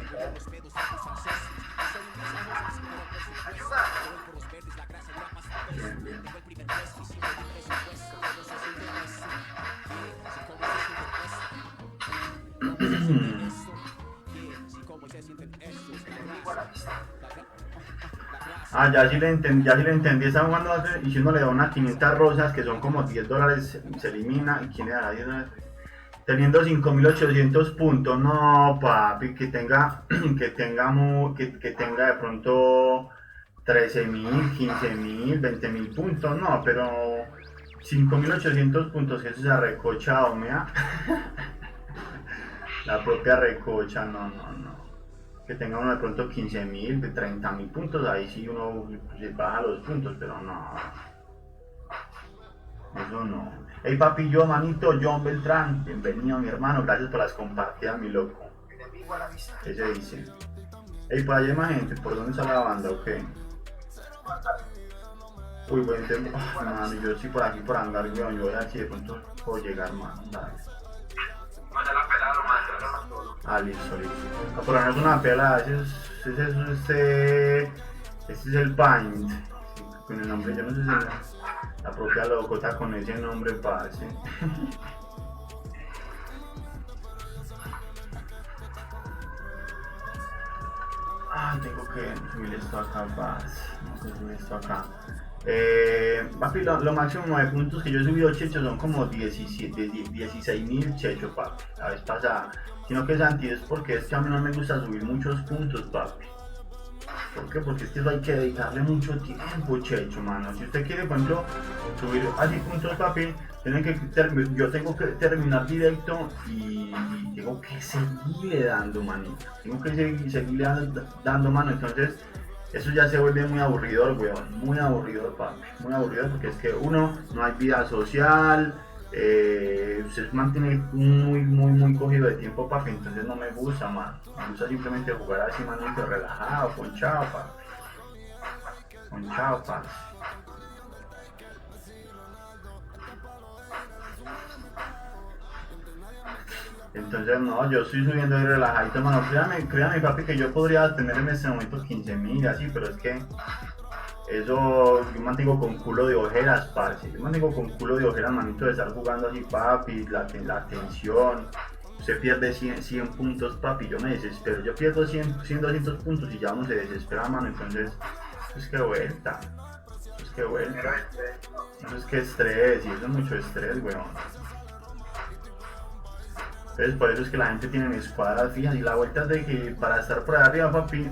Bien. Ah, ya sí le entendí, esa jugando y si uno le da unas 500 rosas que son como $10, se elimina, y quién le da $10, teniendo 5800 puntos, no papi, que tenga de pronto 13.000, 15.000, 20.000 puntos, no, pero 5800 puntos, que eso se ha recochado, mea. La propia recocha, no. Que tenga uno de pronto 15.000, de 30.000 puntos, ahí sí uno se baja los puntos, pero no. Eso no. Hey papi, yo manito, John Beltrán, bienvenido mi hermano, gracias por las compartidas, mi loco. Ese dice. Hey, por allá hay más gente, ¿por dónde está la banda o qué? Uy, buen tiempo. Mano, yo sí por aquí por andar, weón, yo voy a ver si de pronto puedo llegar, mano, dale. Ah, listo. A ponernos una pelada, este es el Paint, sí, con el nombre, yo no sé si la propia locota con ese nombre, parce. Tengo que subir esto acá, parce, no sé subir esto acá. Papi, lo máximo de puntos que yo he subido, checho, son como 16.000 checho, papi, la vez pasada. Sino que Santi, es porque es que a mí no me gusta subir muchos puntos, papi. ¿Por qué? Porque es que eso hay que dedicarle mucho tiempo, checho, mano. Si usted quiere, por ejemplo, subir así puntos, papi, yo tengo que terminar directo y tengo que seguirle dando, manito. Tengo que seguirle dando, mano. Entonces, eso ya se vuelve muy aburridor, weón. Muy aburridor, papi. Muy aburridor porque es que uno, no hay vida social. Usted mantiene muy cogido de tiempo, papi, entonces no me gusta, man. Me gusta simplemente jugar así, manito, relajado, ponchado, papi. Entonces no, yo estoy subiendo ahí relajadito, mano. Créame, papi, que yo podría tener en este momento 15.000 así, pero es que eso, yo mantengo con culo de ojeras, parce. Yo mantengo con culo de ojeras, manito, de estar jugando así, papi, la atención. Usted pierde 100 puntos, papi, yo me desespero. Yo pierdo 100, 200 puntos y ya uno se desespera, mano. Entonces, eso es que vuelta. Eso es que estrés, y eso es mucho estrés, weón. Entonces por eso es que la gente tiene escuadras fijas y la vuelta es de que para estar por arriba, papi,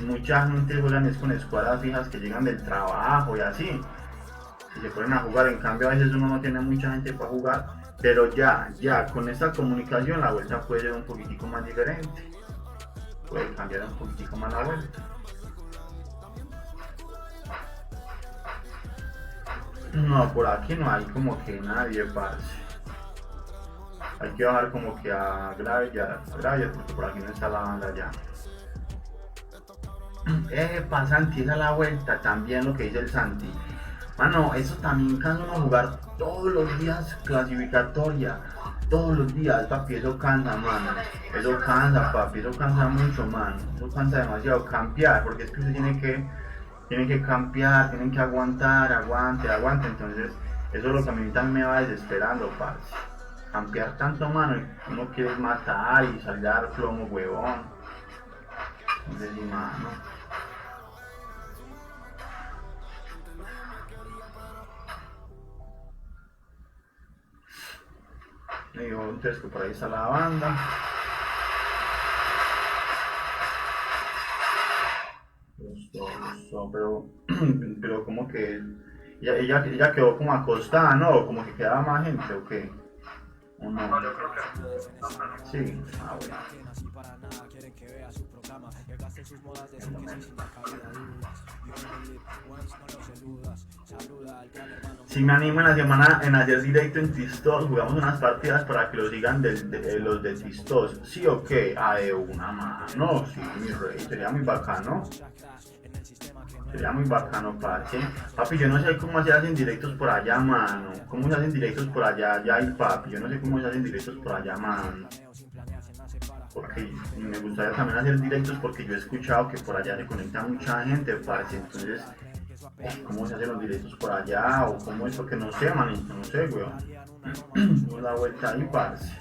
mucha gente juega con escuadras fijas que llegan del trabajo y así. Y se ponen a jugar, en cambio a veces uno no tiene mucha gente para jugar, pero ya con esta comunicación la vuelta puede ser un poquitico más diferente. Puede cambiar un poquitico más la vuelta. No, por aquí no hay como que nadie, parce. Hay que bajar como que a Graveyard, porque por aquí no está la banda ya. Santi, esa es la vuelta, también lo que dice el Santi. Mano, eso también cansa uno jugar todos los días clasificatoria. Todos los días, papi, eso cansa, mano. Eso cansa, papi, eso cansa mucho, mano. Eso cansa demasiado, campear, porque es que usted tiene que campear, tienen que aguante. Entonces, eso es lo que a mí también me va desesperando, parce. campear tanto, mano, y uno quiere matar y salir a dar plomo, huevón. Entonces, sí, mano. Me dijo entonces que por ahí está la banda. Gustó, pero como que ella quedó como acostada, ¿no? Como que quedaba más gente, ¿o qué? ¿O no? No, yo creo que Sí, bueno. Si me animo en la semana en hacer directo en Tistos, jugamos unas partidas para que lo sigan los de Tistos. ¿Sí o qué? Ah, de una mano, sí, mi rey, sería muy bacano. Sería muy bacano, parce. Papi, yo no sé cómo se hacen directos por allá, mano. ¿Cómo se hacen directos por allá? Ya hay papi, yo no sé cómo se hacen directos por allá, mano. Porque me gustaría también hacer directos porque yo he escuchado que por allá se conecta mucha gente, parce. Entonces, ¿cómo se hacen los directos por allá? O cómo es, porque no sé, manito, no sé, weón. Damos la vuelta ahí, parce.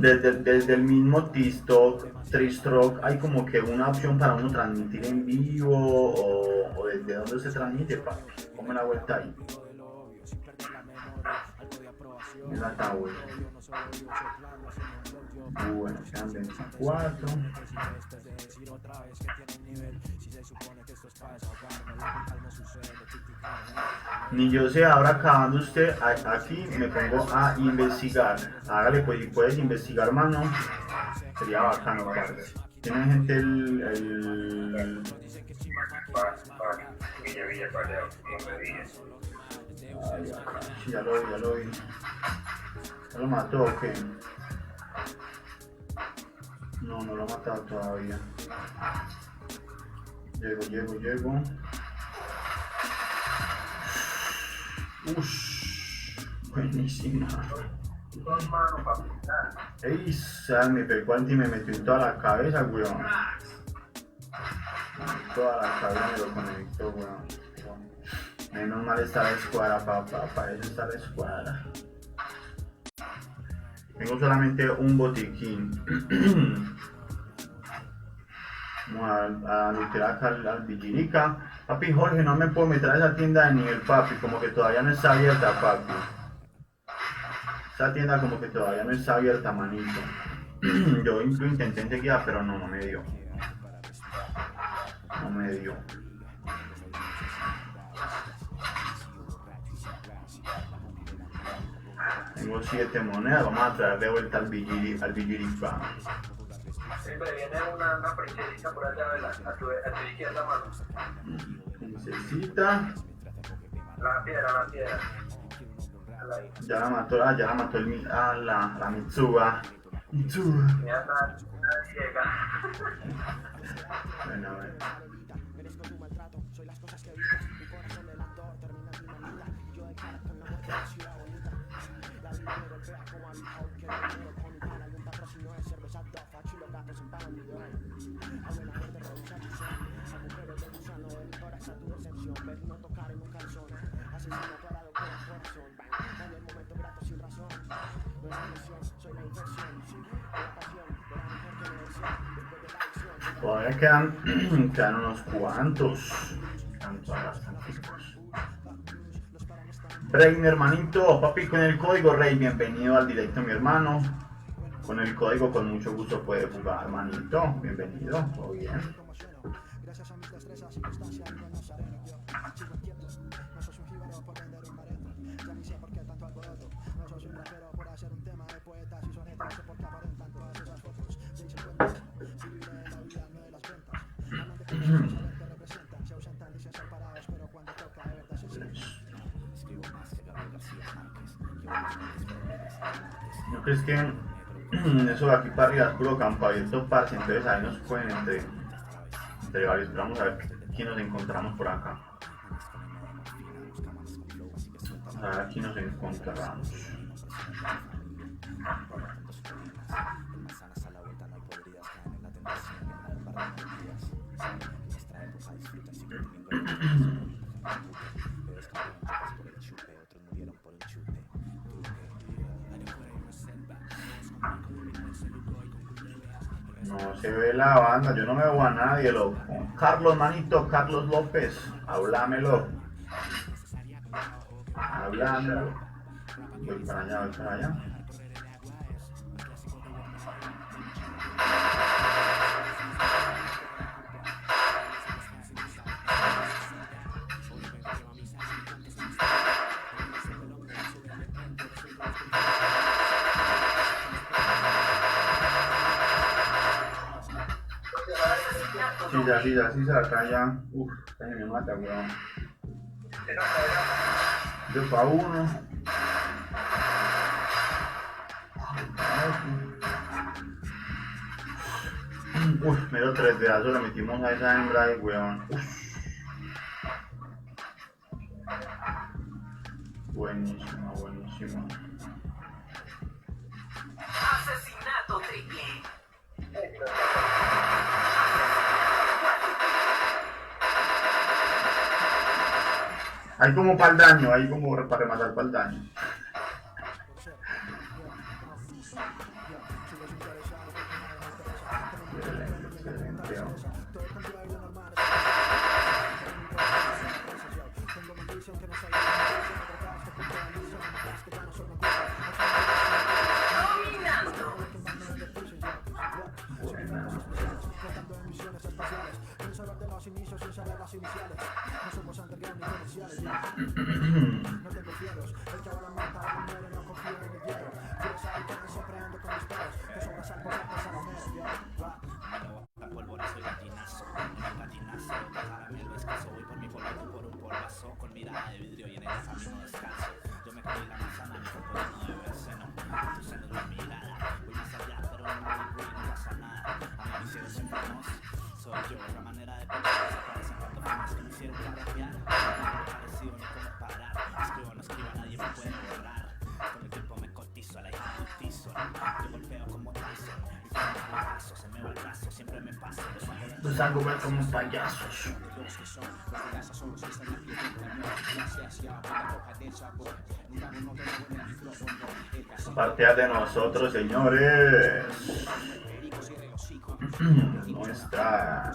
Desde el mismo Tristrock hay como que una opción para uno transmitir en vivo o desde dónde se transmite, papi. Come la vuelta ahí. Esa está buena. Bueno, quedan 24. Ni yo sé, ahora acabando usted aquí me pongo a investigar. Hágale, pues si puedes investigar, mano, sería bacano, parce. Tiene gente Villa, como me dije. Sí, ya lo vi. ¿Ya lo mató o qué? No lo ha matado todavía. Llego. Buenísima. Ey, me pegó anti y me metió en toda la cabeza, weón. Toda la cabeza me lo conectó, weón. Menos mal está la escuadra, papá, para eso está la escuadra. Tengo solamente un botiquín. Vamos a meter acá al Vigilica. Papi, Jorge, no me puedo meter a esa tienda de nivel, papi, como que todavía no está abierta, papi. Esa tienda como que todavía no está abierta, manito. Yo lo intenté enseguida, pero no me dio. No me dio. Tengo 7 monedas, vamos a traer de vuelta al Vigilica. Siempre viene una princesita por allá, a tu izquierda, mano. Princesita. La piedra. Ya la mató la Mitsuba. Ya está ciega. Bueno, a ver. Todavía quedan unos cuantos. Rey, mi hermanito, papi, con el código Rey, bienvenido al directo, mi hermano. Con el código, con mucho gusto puede jugar, hermanito. Bienvenido, todo bien. ¿No crees que eso de aquí para arriba es puro campo abierto, parce? Entonces ahí nos pueden entre varios, pero vamos a ver quién nos encontramos por acá. A ver, aquí nos encontramos. No se ve la banda, yo no me veo a nadie, loco. Carlos, manito, Carlos López, hablámelo. Hablámelo. Voy para allá, voy para allá. Sí, acá ya. Uf, casi me mata, weón. Yo pa' uno. Uf, mero 3 pedazos le metimos a esa hembra ahí, weón. Uf. Buenísimo, buenísimo. Asesinato triple. Hay como para el daño, hay como para rematar para el daño. Excelente. Dominando. Pólvora soy gatinazo, caramelo escaso, voy por mi polvo, por un polvazo, con mirada de vidrio y en el camino descanso. Yo me creí la manzana, mi cuerpo lleno de benceno, tu seno es la mirada, voy más allá, pero no voy, no pasa nada. A mis vicios enfermos, soy yo, la manera de pensar desaparecen cuando fumas que me hicieron cambiar, no parecido ni comparar, escribo, no escribo, nadie me puede borrar, con el tiempo me cotizo, a la hija de Tizo, yo golpeo como Tyson, y cuando me paso, se me va el brazo, siempre me pasa, Los hago ver como payasos. Partida de nosotros, señores. Nuestra.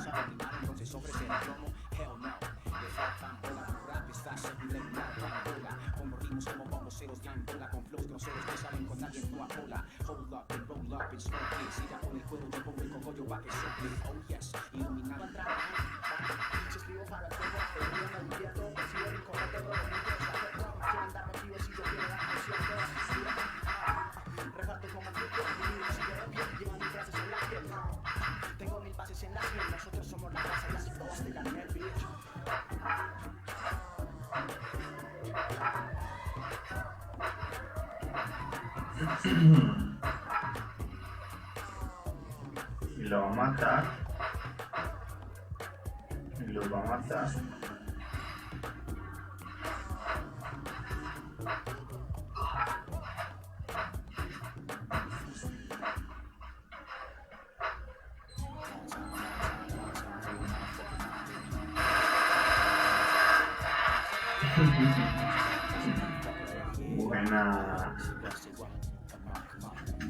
Y lo va a matar. Y lo va a matar.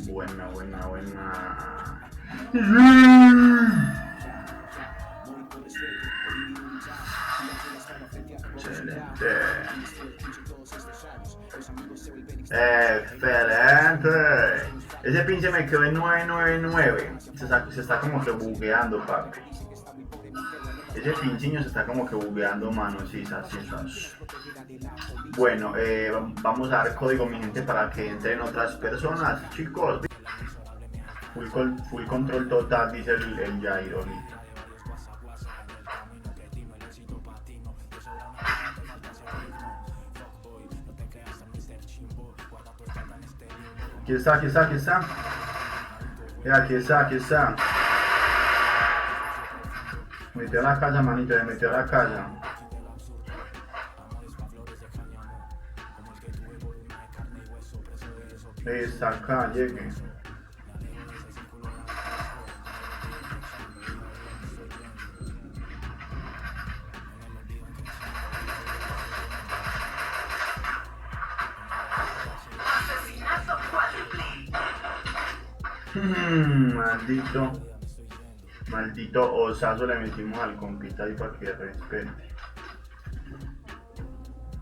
Buena. Excelente. Ese pinche me quedó en 999. Se está como que bugueando, papi. Ese pinchiño se está como que bugueando, mano. Sí, sí. Bueno, vamos a dar código, mi gente, para que entren otras personas, chicos. Full control total, dice el Jairo. Aquí está. Aquí está. Metió a la casa, manito, me metió a la casa. Está acá, llegue. Asesinato cuádruple. Maldito. Maldito osazo le metimos al compita ahí para que respete.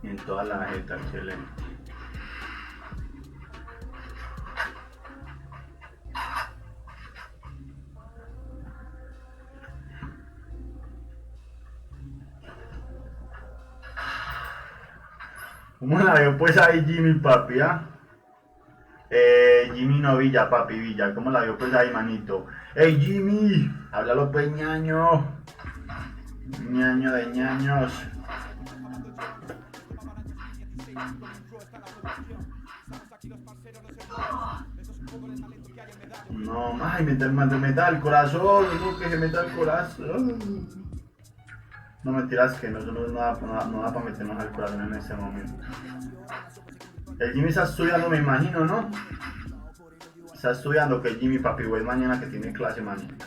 Y en toda la jeta, excelente. ¿Cómo la veo pues ahí Jimmy, papi, ah? Jimmy no, Villa, papi, Villa. ¿Cómo la veo pues ahí, manito? ¡Ey, Jimmy! Háblalo pues, ñaño. Ñaño de ñaños. No, ay, me da el corazón, no que se me da el corazón. No mentiras que no da para meternos al corazón en este momento. El Jimmy está estudiando, me imagino, ¿no? Está estudiando que el Jimmy, papi, güey, mañana que tiene clase, man.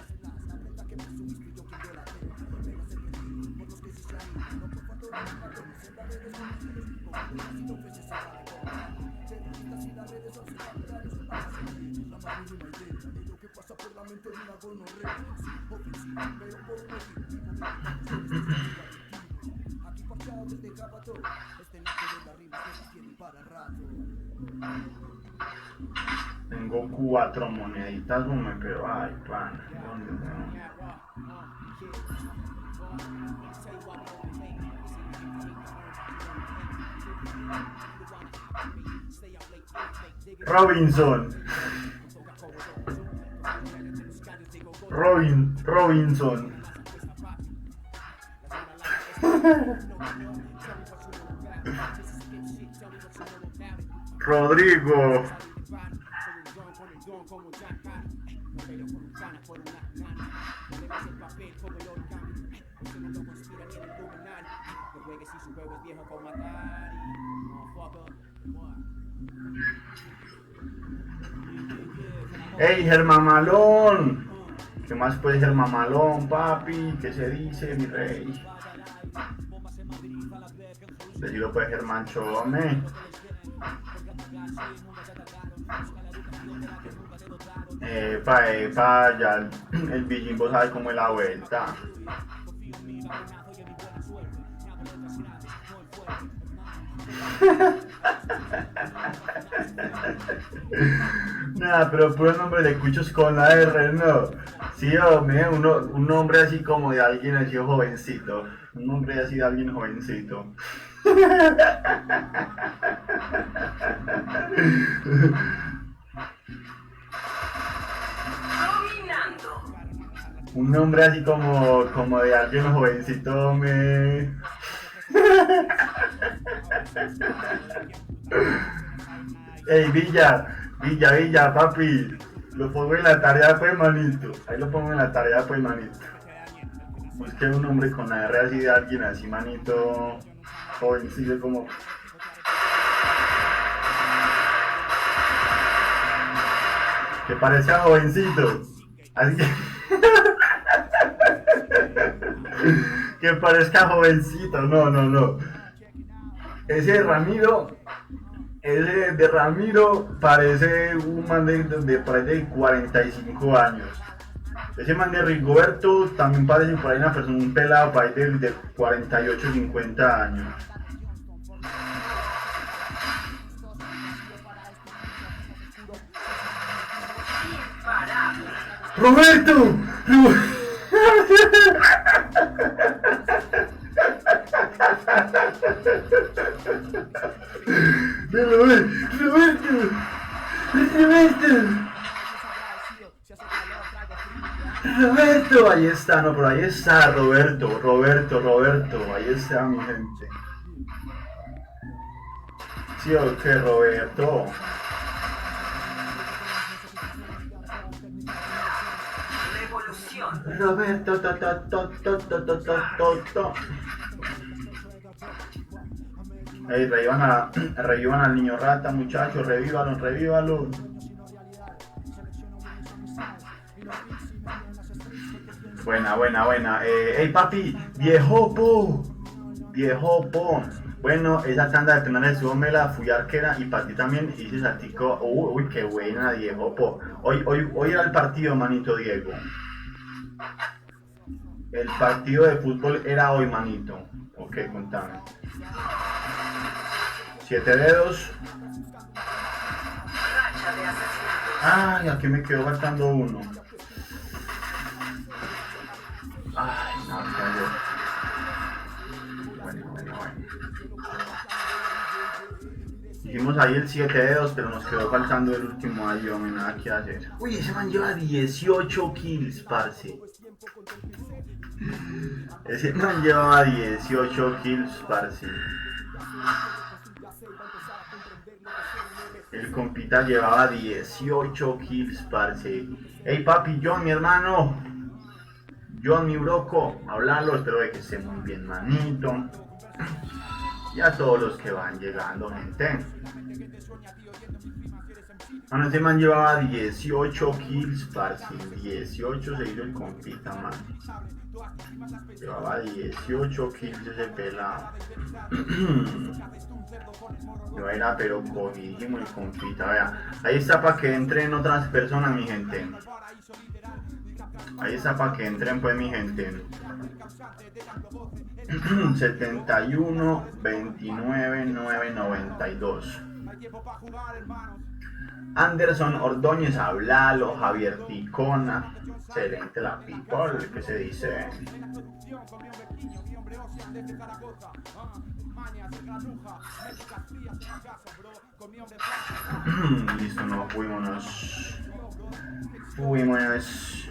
Tengo 4 moneditas, hombre, pero ay, pan, ¿dónde me? Robinson. Rodrigo. ¡Ey, Germán Malón! ¿Qué más puede ser Mamalón, papi? ¿Qué se dice, mi rey? Decirlo puede Germán Chome. Ya el Bijimbo sabe cómo es la vuelta. Nada, pero puro nombre de cuchos con la R, no. Sí, hombre, un nombre así como de alguien así jovencito. Un nombre así de alguien jovencito. Un nombre así como de alguien jovencito, me. Ey, Villa, papi. Lo pongo en la tarea, pues, manito. Ahí lo pongo en la tarea, pues, manito. Busqué un nombre con la R así de alguien así, manito. Jovencito, como. Que parezca jovencito. Así que. Que parezca jovencito, no. Ese de Ramiro parece un man de 45 años. Ese man de Rigoberto también parece por ahí una persona, un pelado por ahí de 48, 50 años. ¡Roberto! Roberto, ahí está, no, pero ahí está Roberto, ahí está mi gente. Sí, ok, Roberto. Roberto, Ey, revivan al niño rata, muchachos, revívalo. Buena. Ey, papi, viejo po. Bueno, esa tanda de penales estuvo Mela, fui arquera y para ti también hice saltico. Uy, qué buena, viejo po. Hoy era el partido, manito Diego. El partido de fútbol era hoy, manito. Ok, contame. 7 dedos. Racha de asesinatos. Ay, aquí me quedó faltando uno. Ay, no, ya. Bueno. Hicimos ahí el 7 dedos, pero nos quedó faltando el último ahí, hombre, nada que hacer. Uy, ese man lleva 18 kills, parce. Ese man lleva 18 kills, parce. El compita llevaba 18 kills, parce. Ey, papi, John, mi hermano. John, mi broco. Hablalo, espero de que esté muy bien, manito. Y a todos los que van llegando, gente. Bueno, ese man llevaba 18 kills, parce. 18 se hizo el compita, man. Llevaba 18 kills ese pelado. Yo era pero cogidísimo el compita, vea. Ahí está para que entren otras personas, mi gente. Ahí está para que entren, pues, mi gente. 71, 29, 992. Anderson Ordóñez, hablalo. Javier Ticona. Excelente la people, ¿qué se dice? Listo, no, fuímonos. Fuímonos.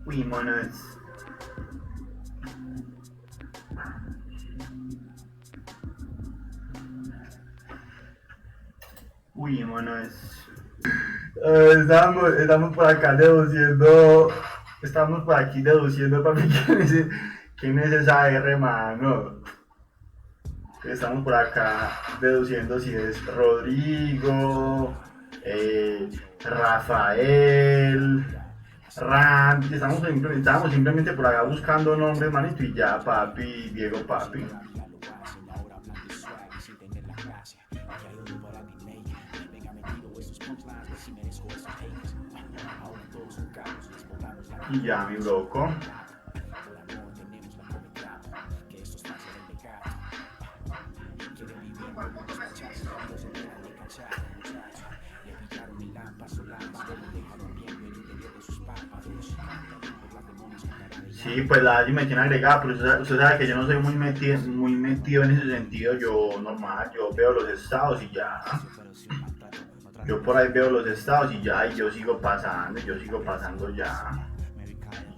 Fuímonos. Fuímonos. Estamos por acá deduciendo. Estamos por aquí deduciendo, papi, quién es esa R, mano. Estamos por acá deduciendo si es Rodrigo, Rafael, Randy. Estábamos simplemente por acá buscando nombres, manito, y ya, papi, Diego, papi. Y ya, mi loco. Sí, pues la Adi me tiene agregada, pero usted sabe que yo no soy muy metido en ese sentido. Yo normal, yo veo los estados y ya. Yo por ahí veo los estados y ya, y yo sigo pasando ya.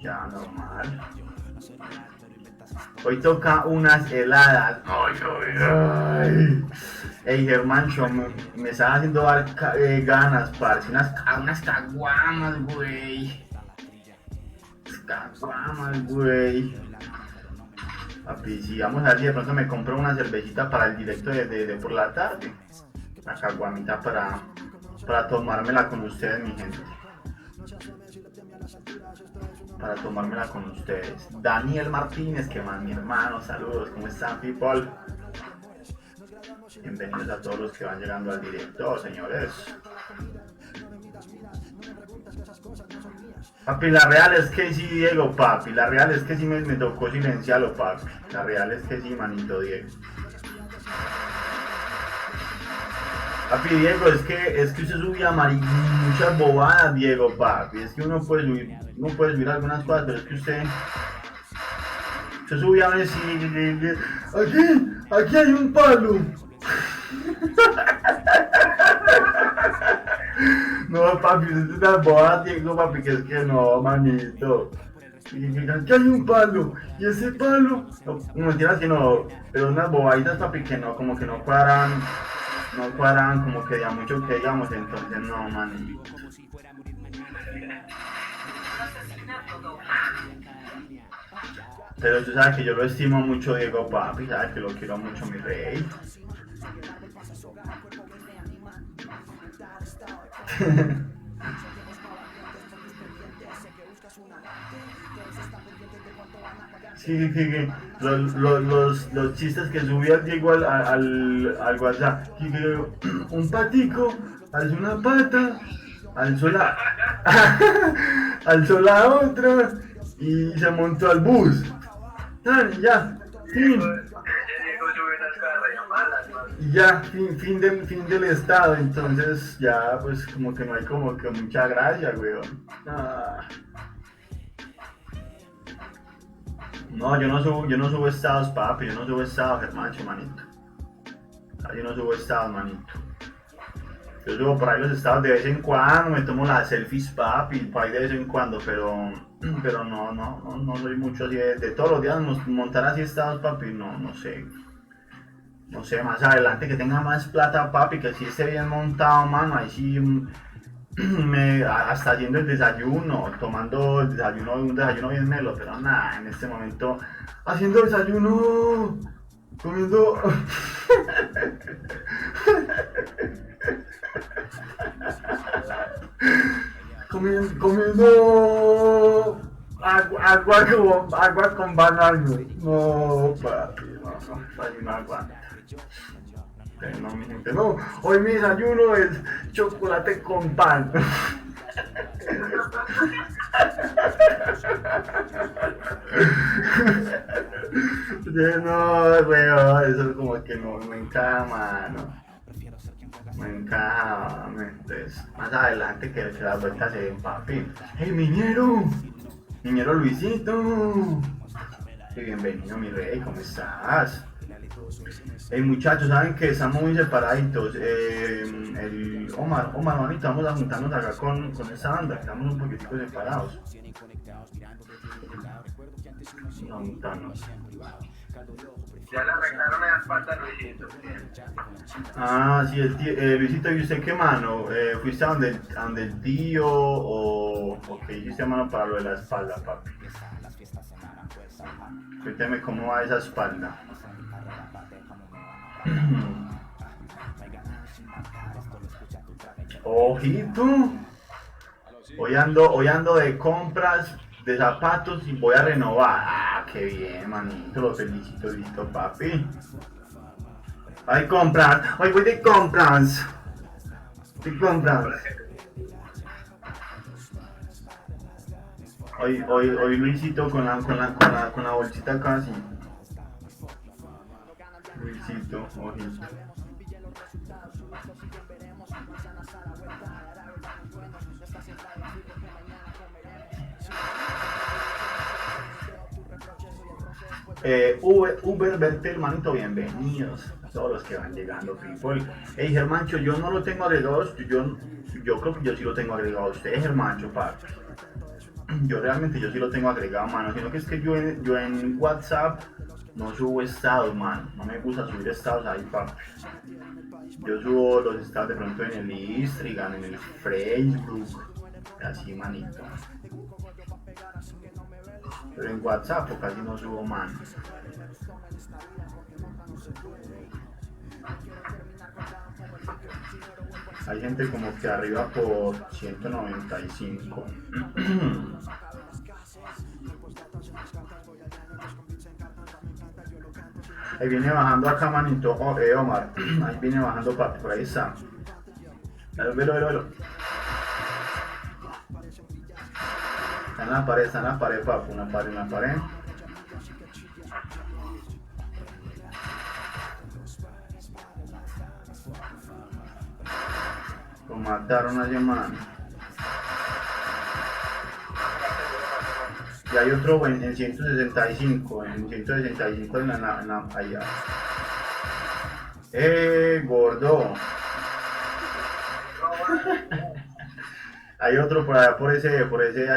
Ya, normal. Hoy toca unas heladas. Ay. Ey, Germancho, me están haciendo dar ganas, parce. Unas caguamas, güey. Caguamas, güey. Papi, sí, vamos a ver si de pronto me compro una cervecita para el directo de por la tarde. Una caguamita para tomármela con ustedes, mi gente. Para tomármela con ustedes. Daniel Martínez, que más, mi hermano, saludos, ¿cómo están, people? Bienvenidos a todos los que van llegando al directo, señores. Papi, la real es que sí, Diego, papi. La real es que sí me tocó silenciarlo, papi. La real es que sí, manito Diego. Papi, Diego, es que usted subía muchas bobadas, Diego, papi. Es que uno puede subir algunas cosas, pero es que usted subía a decir, aquí hay un palo. No, papi, es una bobada, Diego, papi, que es que no, manito. Y digan que hay un palo, y ese palo, no mentiras que no, pero unas bobaditas, papi, que no, como que no cuadran como que ya mucho que digamos, entonces no, manito. Pero tú sabes que yo lo estimo mucho, Diego, papi, sabes que lo quiero mucho, mi rey. los chistes que subía Diego al WhatsApp. Un patico alzó una pata, alzó la otra y se montó al bus. Y ya, fin. Y ya, fin del estado. Entonces ya pues como que no hay como que mucha gracia, weón. No, yo no subo estados, papi, yo no subo estados, hermano, manito. Yo no subo estados, manito. Yo subo por ahí los estados de vez en cuando, me tomo las selfies, papi, por ahí de vez en cuando, pero no soy mucho así de todos los días montar así estados, papi, no sé. No sé, más adelante que tenga más plata, papi, que si esté bien montado, mano, ahí sí hasta haciendo el desayuno, tomando el desayuno, un desayuno bien melo, pero nada, en este momento haciendo desayuno, comiendo comiendo agua con banano. No, papi, no aguanta. No, mi gente, no. Hoy mi desayuno es chocolate con pan. No, weón, eso como que no me encaja, mano. Me encaja, entonces, más adelante que las vueltas se den, papi. ¡Hey, Miñero! Miñero Luisito. Qué bienvenido, mi rey, ¿cómo estás? Hey, muchachos, saben que estamos muy separaditos. El Omar, manito, vamos a juntarnos acá con esta banda, estamos un poquitico separados. Vamos a juntarnos. Ya le arreglaron la espalda a Luisito. Ah, sí, Luisito, ¿y usted qué mano? ¿Fuiste a donde el tío o qué hiciste mano para lo de la espalda, papi? Cuénteme cómo va esa espalda. Ojito, hoy ando de compras de zapatos y voy a renovar. Ah, qué bien, manito, lo felicito, listo, papi. Hoy voy de compras. Hoy Luisito con la bolsita casi. Luisito, ojito. Uber Bertel, manito, bienvenidos a todos los que van llegando, people. Hey, Germancho, yo no lo tengo agregado, yo creo que yo sí lo tengo agregado a usted, Germancho, papi. Yo sí lo tengo agregado, mano, sino que es que yo en WhatsApp no subo estados, mano, no me gusta subir estados ahí, papi. Yo subo los estados de pronto en el Instagram, en el Facebook, así, manito. Pero en WhatsApp casi no subo, mano. Hay gente como que arriba por 195. Ahí viene bajando acá, manito, Omar. Ahí viene bajando, papi, por ahí está. Velo. Está en la pared, papi, una pared. Lo mataron ayer, mano. Y hay otro en 165, en la allá. Gordo. Hay otro por allá, por ese